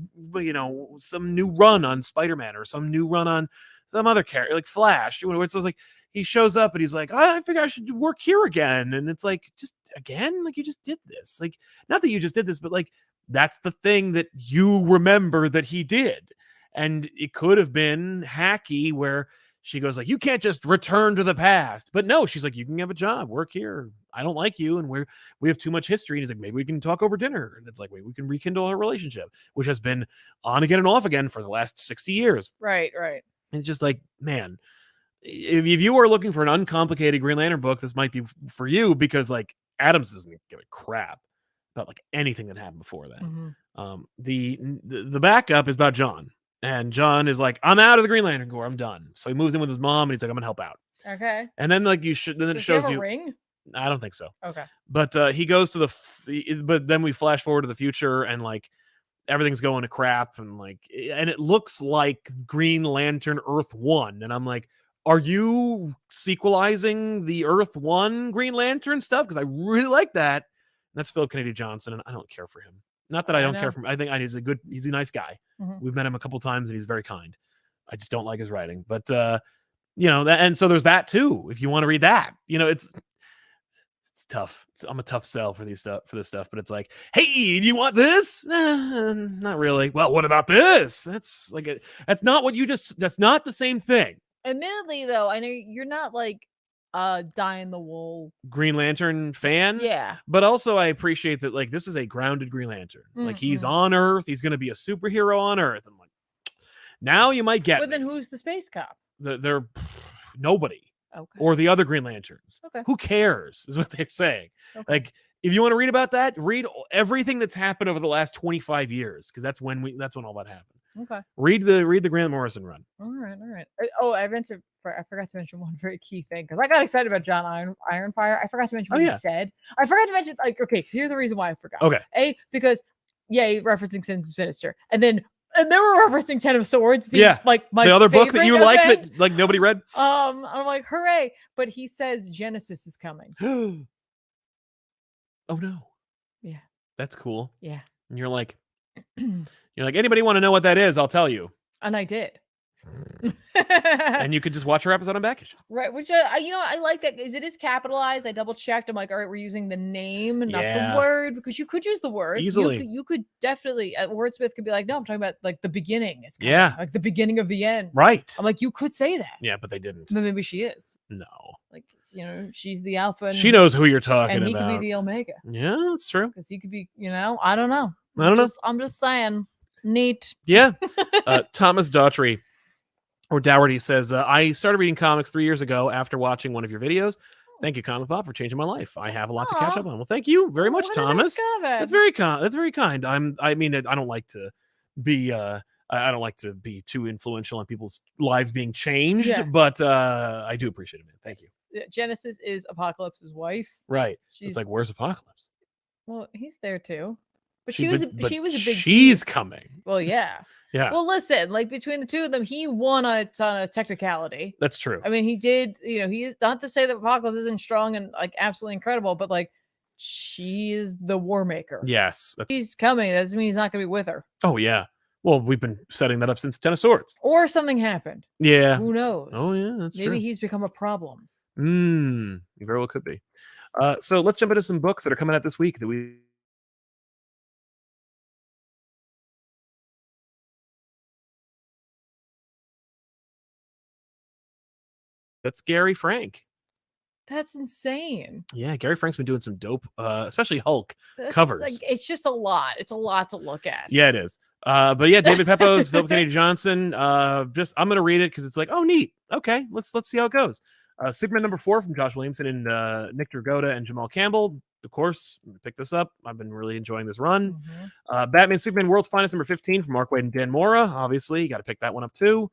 some new run on Spider-Man, or some new run on some other character, like Flash. It's like he shows up and he's like, I figure I should work here again. And it's like, just again, like you just did this. Like, not that you just did this, but like that's the thing that you remember that he did. And it could have been hacky where she goes like, you can't just return to the past. But no, she's like, you can have a job, work here. I don't like you, and we have too much history. And he's like, maybe we can talk over dinner. And it's like, wait, we can rekindle our relationship, which has been on again and off again for the last 60 years. Right. And it's just like, man, if you are looking for an uncomplicated Green Lantern book, this might be for you, because like Adams doesn't give a crap about like anything that happened before that. Mm-hmm. The backup is about John, and John is like, I'm out of the Green Lantern Corps, I'm done. So he moves in with his mom, and he's like, I'm gonna help out. Okay. And then like then it Does shows he have you a ring? I don't think so. Okay. But he goes to but then we flash forward to the future, and like everything's going to crap, and like, and it looks like Green Lantern Earth 1, and I'm like, are you sequelizing the Earth 1 Green Lantern stuff? Because I really like that. And that's Philip Kennedy Johnson, and I don't care for him. Not that I don't care for him. I think he's a nice guy. Mm-hmm. We've met him a couple times, and he's very kind. I just don't like his writing. But and so there's that too. If you want to read that, it's tough. I'm a tough sell for this stuff, but it's like, hey, do you want this? Not really. Well, what about this? That's like that's not the same thing. Admittedly, though, I know you're not like dyed-in-the-wool Green Lantern fan. Yeah. But also I appreciate that like this is a grounded Green Lantern. Mm-hmm. Like he's on Earth. He's going to be a superhero on Earth. I'm like, now you might get. But then who's the space cop? They're nobody. Okay. Or the other Green Lanterns. Okay. Who cares is what they're saying. Okay. Like, if you want to read about that, read everything that's happened over the last 25 years, because that's when all that happened. Okay. Read the Grant Morrison run. All right. Oh, I forgot to mention one very key thing, because I got excited about John Ironfire. I forgot to mention what he said. I forgot to mention, like, okay, so here's the reason why I forgot. Okay. Because referencing Sinister, and then we're referencing Ten of Swords. Like my the other book that you like event. that like nobody read. I'm like, hooray! But he says Genesis is coming. Oh no. Yeah. That's cool. Yeah. And you're like, anybody want to know what that is? I'll tell you. And I did. And you could just watch her episode on Back Issues. Right, which I like that, because it is capitalized. I double checked. I'm like, all right, we're using the name, not the word, because you could use the word easily. You could definitely. Wordsmith could be like, no, I'm talking about like the beginning. It's like the beginning of the end. Right. I'm like, you could say that. Yeah, but they didn't. But maybe she is. No. Like, she's the alpha. She knows who you're talking about. And he could be the omega. Yeah, that's true. Because he could be, I don't know. I'm just saying. Neat. Yeah. Thomas Daughtry or Dougherty says, I started reading comics 3 years ago after watching one of your videos. Thank you, ComicPop, for changing my life. I have a lot to catch up on. Well, thank you very much, Thomas. That's very kind. That's very kind. I don't like to be I don't like to be too influential on people's lives being changed, but I do appreciate it, man. Thank you. Genesis is Apocalypse's wife. Right. It's like, where's Apocalypse? Well, he's there too. But she was a big. She's coming. Well, yeah. Yeah. Well, listen, like between the two of them, he won a ton of technicality. That's true. I mean, he did. He is, not to say that Apocalypse isn't strong and like absolutely incredible, but like she is the war maker. Yes. He's coming. That doesn't mean he's not going to be with her. Oh yeah. Well, we've been setting that up since Ten of Swords. Or something happened. Yeah. Who knows? Oh yeah, that's true. Maybe he's become a problem. He very well could be. So let's jump into some books that are coming out this week that we. That's Gary Frank. That's insane. Yeah, Gary Frank's been doing some dope, especially Hulk covers. Like, it's just a lot. It's a lot to look at. Yeah, it is. But yeah, David Pepose, Philip Kennedy Johnson. I'm gonna read it because it's like, oh, neat. Okay, let's see how it goes. Superman #4 from Josh Williamson and Nick Dragotta and Jamal Campbell. Of course, I'm gonna pick this up. I've been really enjoying this run. Batman Superman World's Finest #15 from Mark Waid and Dan Mora. Obviously, you got to pick that one up too.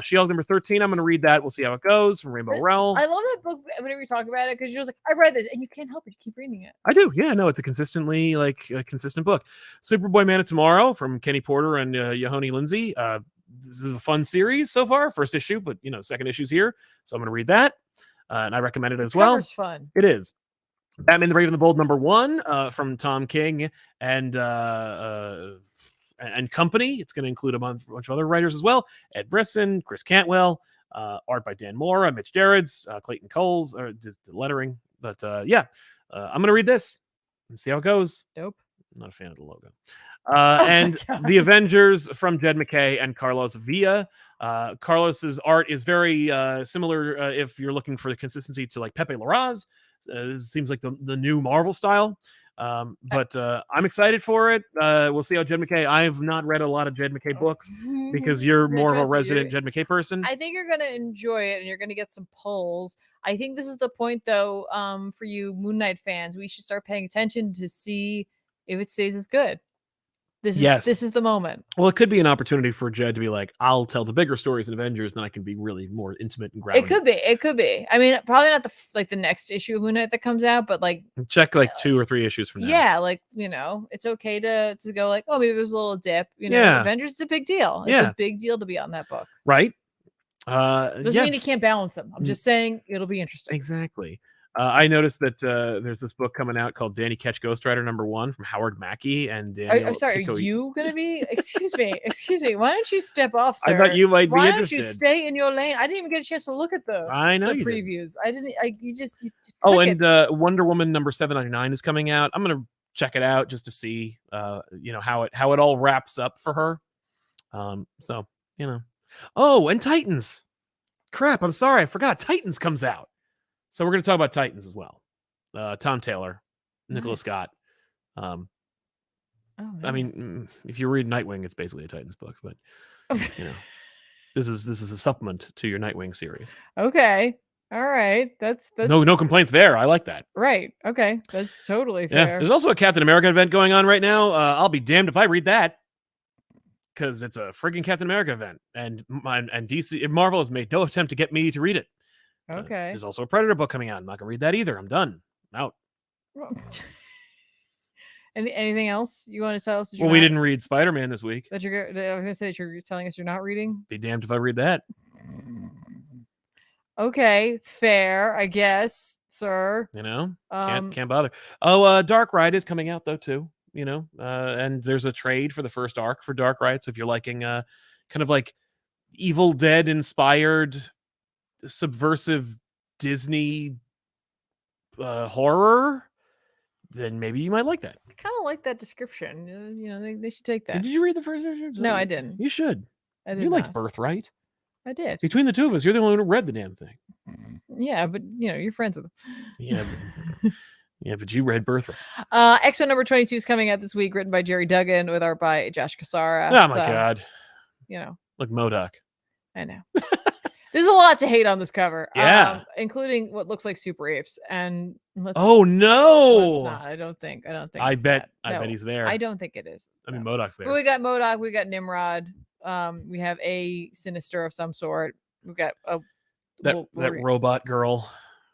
She-Hulk #13. I'm going to read that. We'll see how it goes from Rainbow Rowell. I love that book whenever you talk about it, because you're just like, I've read this, and you can't help it. You keep reading it. I do. Yeah, no, it's a consistently a consistent book. Superboy Man of Tomorrow from Kenny Porter and Yehoni Lindsay. This is a fun series so far. First issue, but second issue's here, so I'm going to read that. And I recommend it as well. It's fun. It is. Batman the Brave and the Bold #1 from Tom King and company. It's going to include a bunch of other writers as well. Ed Brisson, Chris Cantwell, art by Dan Mora, Mitch Gerrits, Clayton Coles, or just lettering. But I'm going to read this and see how it goes. Dope. I'm not a fan of the logo. Oh And the Avengers from Jed MacKay and Carlos Villa. Carlos's art is very similar if you're looking for the consistency to like Pepe Larraz. This seems like the new Marvel style. But I'm excited for it. We'll see how Jed MacKay. I have not read a lot of Jed MacKay books because you're more of a resident Jed MacKay person. I think you're gonna enjoy it and you're gonna get some pulls. I think this is the point though, for you Moon Knight fans, we should start paying attention to see if it stays as good. This is the moment. Well, it could be an opportunity for Jed to be like, I'll tell the bigger stories in Avengers, and I can be really more intimate and grounded. It could be. I mean, probably not the next issue of Moon Knight that comes out, but like check like 2 or 3 issues from now. Yeah, like it's okay to go like, oh, maybe there's a little dip. Avengers is a big deal. It's a big deal to be on that book, right? Doesn't mean you can't balance them. I'm just saying it'll be interesting. Exactly. I noticed that there's this book coming out called Danny Ketch Ghost Rider #1 from Howard Mackey and Daniel. I'm sorry, are you gonna be? Excuse me. Why don't you step off, sir? I thought you might be interested. Why don't you stay in your lane? I didn't even get a chance to look at the previews. I didn't. You just Wonder Woman #799 is coming out. I'm gonna check it out just to see, how it all wraps up for her. Oh, and Titans. Crap! I'm sorry, I forgot. Titans comes out. So we're going to talk about Titans as well. Tom Taylor, Nicholas Scott. I mean, if you read Nightwing, it's basically a Titans book, but this is a supplement to your Nightwing series. Okay, all right, that's no complaints there. I like that. Right. Okay, that's totally fair. Yeah, there's also a Captain America event going on right now. I'll be damned if I read that, because it's a friggin' Captain America event, and DC Marvel has made no attempt to get me to read it. Okay. There's also a Predator book coming out. I'm not gonna read that either. I'm done. I'm out. Anything else you want to tell us? Well, we didn't read Spider-Man this week. I was gonna say that you're telling us you're not reading. Be damned if I read that. Okay, fair, I guess, sir. Can't bother. Oh, Dark Ride is coming out though too. And there's a trade for the first arc for Dark Ride. So if you're liking kind of like Evil Dead inspired subversive Disney horror, then maybe you might like that. I kind of like that description. They should take that. Did you read the first issue? No, I didn't. You should. You liked Birthright. I did. Between the two of us, you're the only one who read the damn thing. Yeah, but you're friends with them. Yeah, but you read Birthright. X-Men #22 is coming out this week, written by Jerry Duggan with art by Josh Cassara. Oh my god. Look, MODOK. I know. There's a lot to hate on this cover. Yeah. Including what looks like Super Apes. And oh no. Let's not. I don't think. I bet he's there. I don't think it is. I mean, MODOK's there. But we got MODOK. We got Nimrod. We have a Sinister of some sort. We've got that robot girl.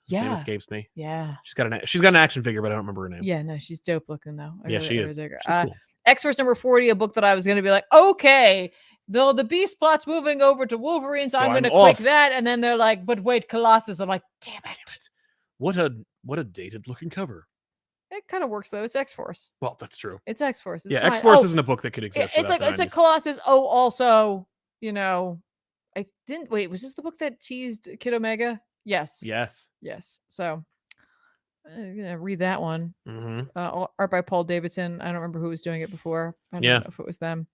His name escapes me. Yeah. She's got an action figure, but I don't remember her name. Yeah, no, she's dope looking though. She is. She's cool. X-Force #40, a book that I was going to be like, okay, though the Beast plot's moving over to Wolverine, so I'm going to click that, and then they're like, but wait, Colossus. I'm like, damn it. What a dated looking cover. It kind of works though. It's X-Force. Well, that's true. It's X-Force. Yeah, X-Force isn't a book that could exist. It's like Colossus. Oh, also, I didn't wait. Was this the book that teased Kid Omega? Yes. So I'm gonna read that one. Art by Paul Davidson. I don't remember who was doing it before. I don't know if it was them.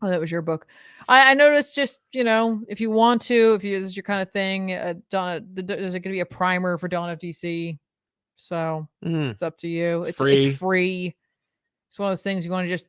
Oh, that was your book. I noticed just, if you want to, if this is your kind of thing, there's going to be a primer for Dawn of DC. So it's up to you. It's free. It's one of those things you want to just,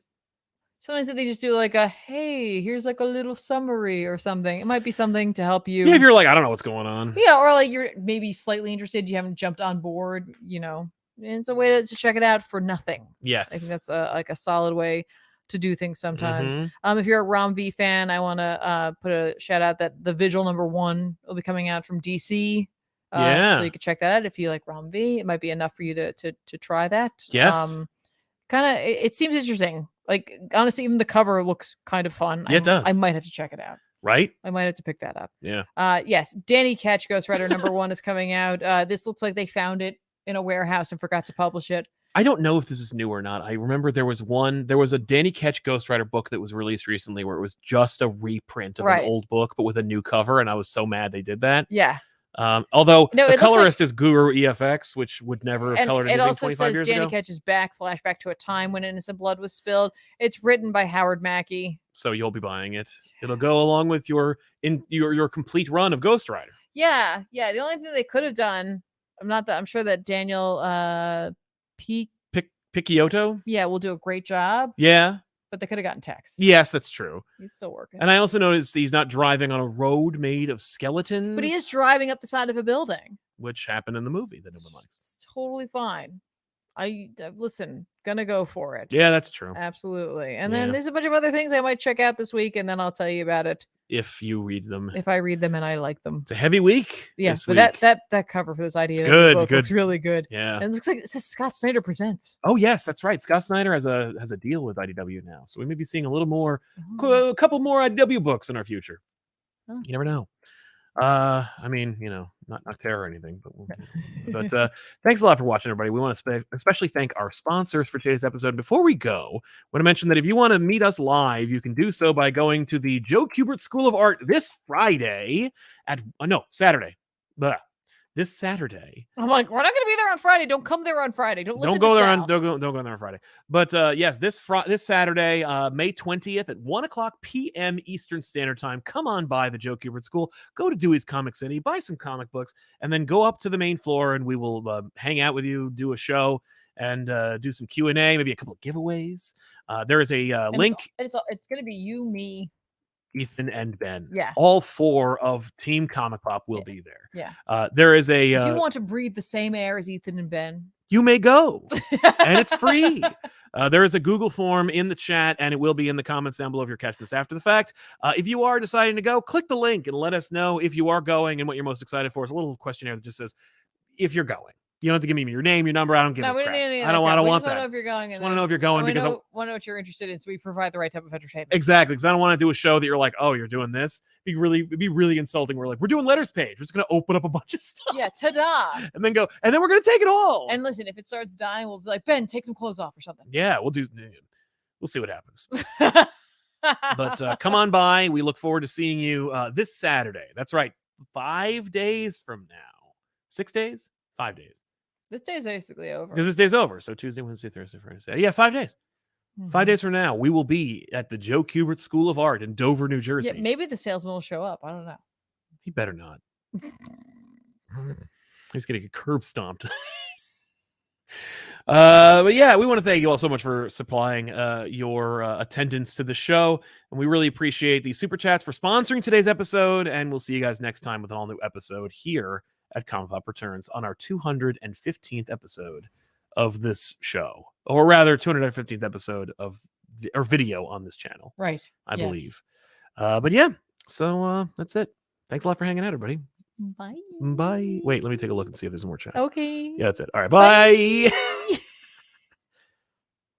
sometimes they just do like hey, here's like a little summary or something. It might be something to help you. Yeah, if you're like, I don't know what's going on. Yeah, or like you're maybe slightly interested. You haven't jumped on board, and it's a way to check it out for nothing. Yes. I think that's a solid way to do things sometimes. If you're a Rom V fan, I want to put a shout out that the Vigil #1 will be coming out from DC. So you can check that out if you like Rom V. It might be enough for you to try that. Yes. It seems interesting. Like honestly, even the cover looks kind of fun. Yeah, it does. I might have to check it out. Right. I might have to pick that up. Yeah. Yes. Danny Ketch Ghost Rider #1 is coming out. This looks like they found it in a warehouse and forgot to publish it. I don't know if this is new or not. I remember there was a Danny Ketch Ghost Rider book that was released recently where it was just a reprint of an old book, but with a new cover. And I was so mad they did that. Yeah. Although No, the it looks like, colorist is Guru EFX, which would never have and colored it anything also 25 says years Danny ago. catches back, flashback to a time when innocent blood was spilled. It's written by Howard Mackey. So you'll be buying it. It'll go along with your complete run of Ghost Rider. Yeah. The only thing they could have done, I'm sure that Daniel Picciotto? will do a great job. Yeah. But they could have gotten Tex. Yes, that's true. He's still working. And I also noticed he's not driving on a road made of skeletons. But he is driving up the side of a building. Which happened in the movie that no one likes. It's totally fine. Listen, gonna go for it. Yeah, that's true. Absolutely. And then there's a bunch of other things I might check out this week, and then I'll tell you about it. If you read them. If I read them and I like them. It's a heavy week. Yeah, but that cover for this idea looks really good. Yeah. And it looks like it says Scott Snyder Presents. Oh yes, that's right. Scott Snyder has a deal with IDW now. So we may be seeing a little more, a couple more IDW books in our future. Oh. You never know. I mean, not Nocterra or anything, but thanks a lot for watching, everybody. We want to especially thank our sponsors for today's episode. Before we go, I want to mention that if you want to meet us live, you can do so by going to the Joe Kubert School of Art this Friday Saturday. This Saturday. I'm like, we're not going to be there on Friday. Don't come there on Friday. Don't go there on Friday. But yes, this Saturday, May 20th at 1:00 p.m. Eastern Standard Time. Come on by the Joe Kubert School. Go to Dewey's Comic City, buy some comic books, and then go up to the main floor, and we will hang out with you, do a show, and do some Q&A, maybe a couple of giveaways. There is a link. It's going to be you, me, Ethan and Ben. Yeah. All four of Team Comic Pop will be there. Yeah. There is a... if you want to breathe the same air as Ethan and Ben, you may go. And it's free. There is a Google form in the chat, and it will be in the comments down below if you're catching this after the fact. If you are deciding to go, click the link and let us know if you are going and what you're most excited for. It's a little questionnaire that just says, if you're going. You don't have to give me your name, your number. I don't give a crap. I don't want that. I want to know if you're going. I want to know if you're going because I want to know what you're interested in, so we provide the right type of entertainment. Exactly, because I don't want to do a show that you're like, oh, you're doing this. It'd be really insulting. We're doing letters page. We're just gonna open up a bunch of stuff. Yeah, ta-da! And then we're gonna take it all. And listen, if it starts dying, we'll be like, Ben, take some clothes off or something. Yeah, we'll see what happens. But come on by. We look forward to seeing you this Saturday. That's right, 5 days from now. 6 days? 5 days. This day is basically over. Because this day's over. So Tuesday, Wednesday, Thursday, Friday, Saturday. Yeah, 5 days. 5 days from now, we will be at the Joe Kubert School of Art in Dover, New Jersey. Yeah, maybe the salesman will show up. I don't know. He better not. He's going to get curb stomped. But yeah, we want to thank you all so much for supplying your attendance to the show. And we really appreciate the super chats for sponsoring today's episode. And we'll see you guys next time with an all new episode here at ComicPop Returns on our 215th episode of this show, or rather 215th episode of our video on this channel. Right. I believe. But yeah, so that's it. Thanks a lot for hanging out, everybody. Bye. Bye. Wait, let me take a look and see if there's more chats. Okay. Yeah, that's it. All right. Bye.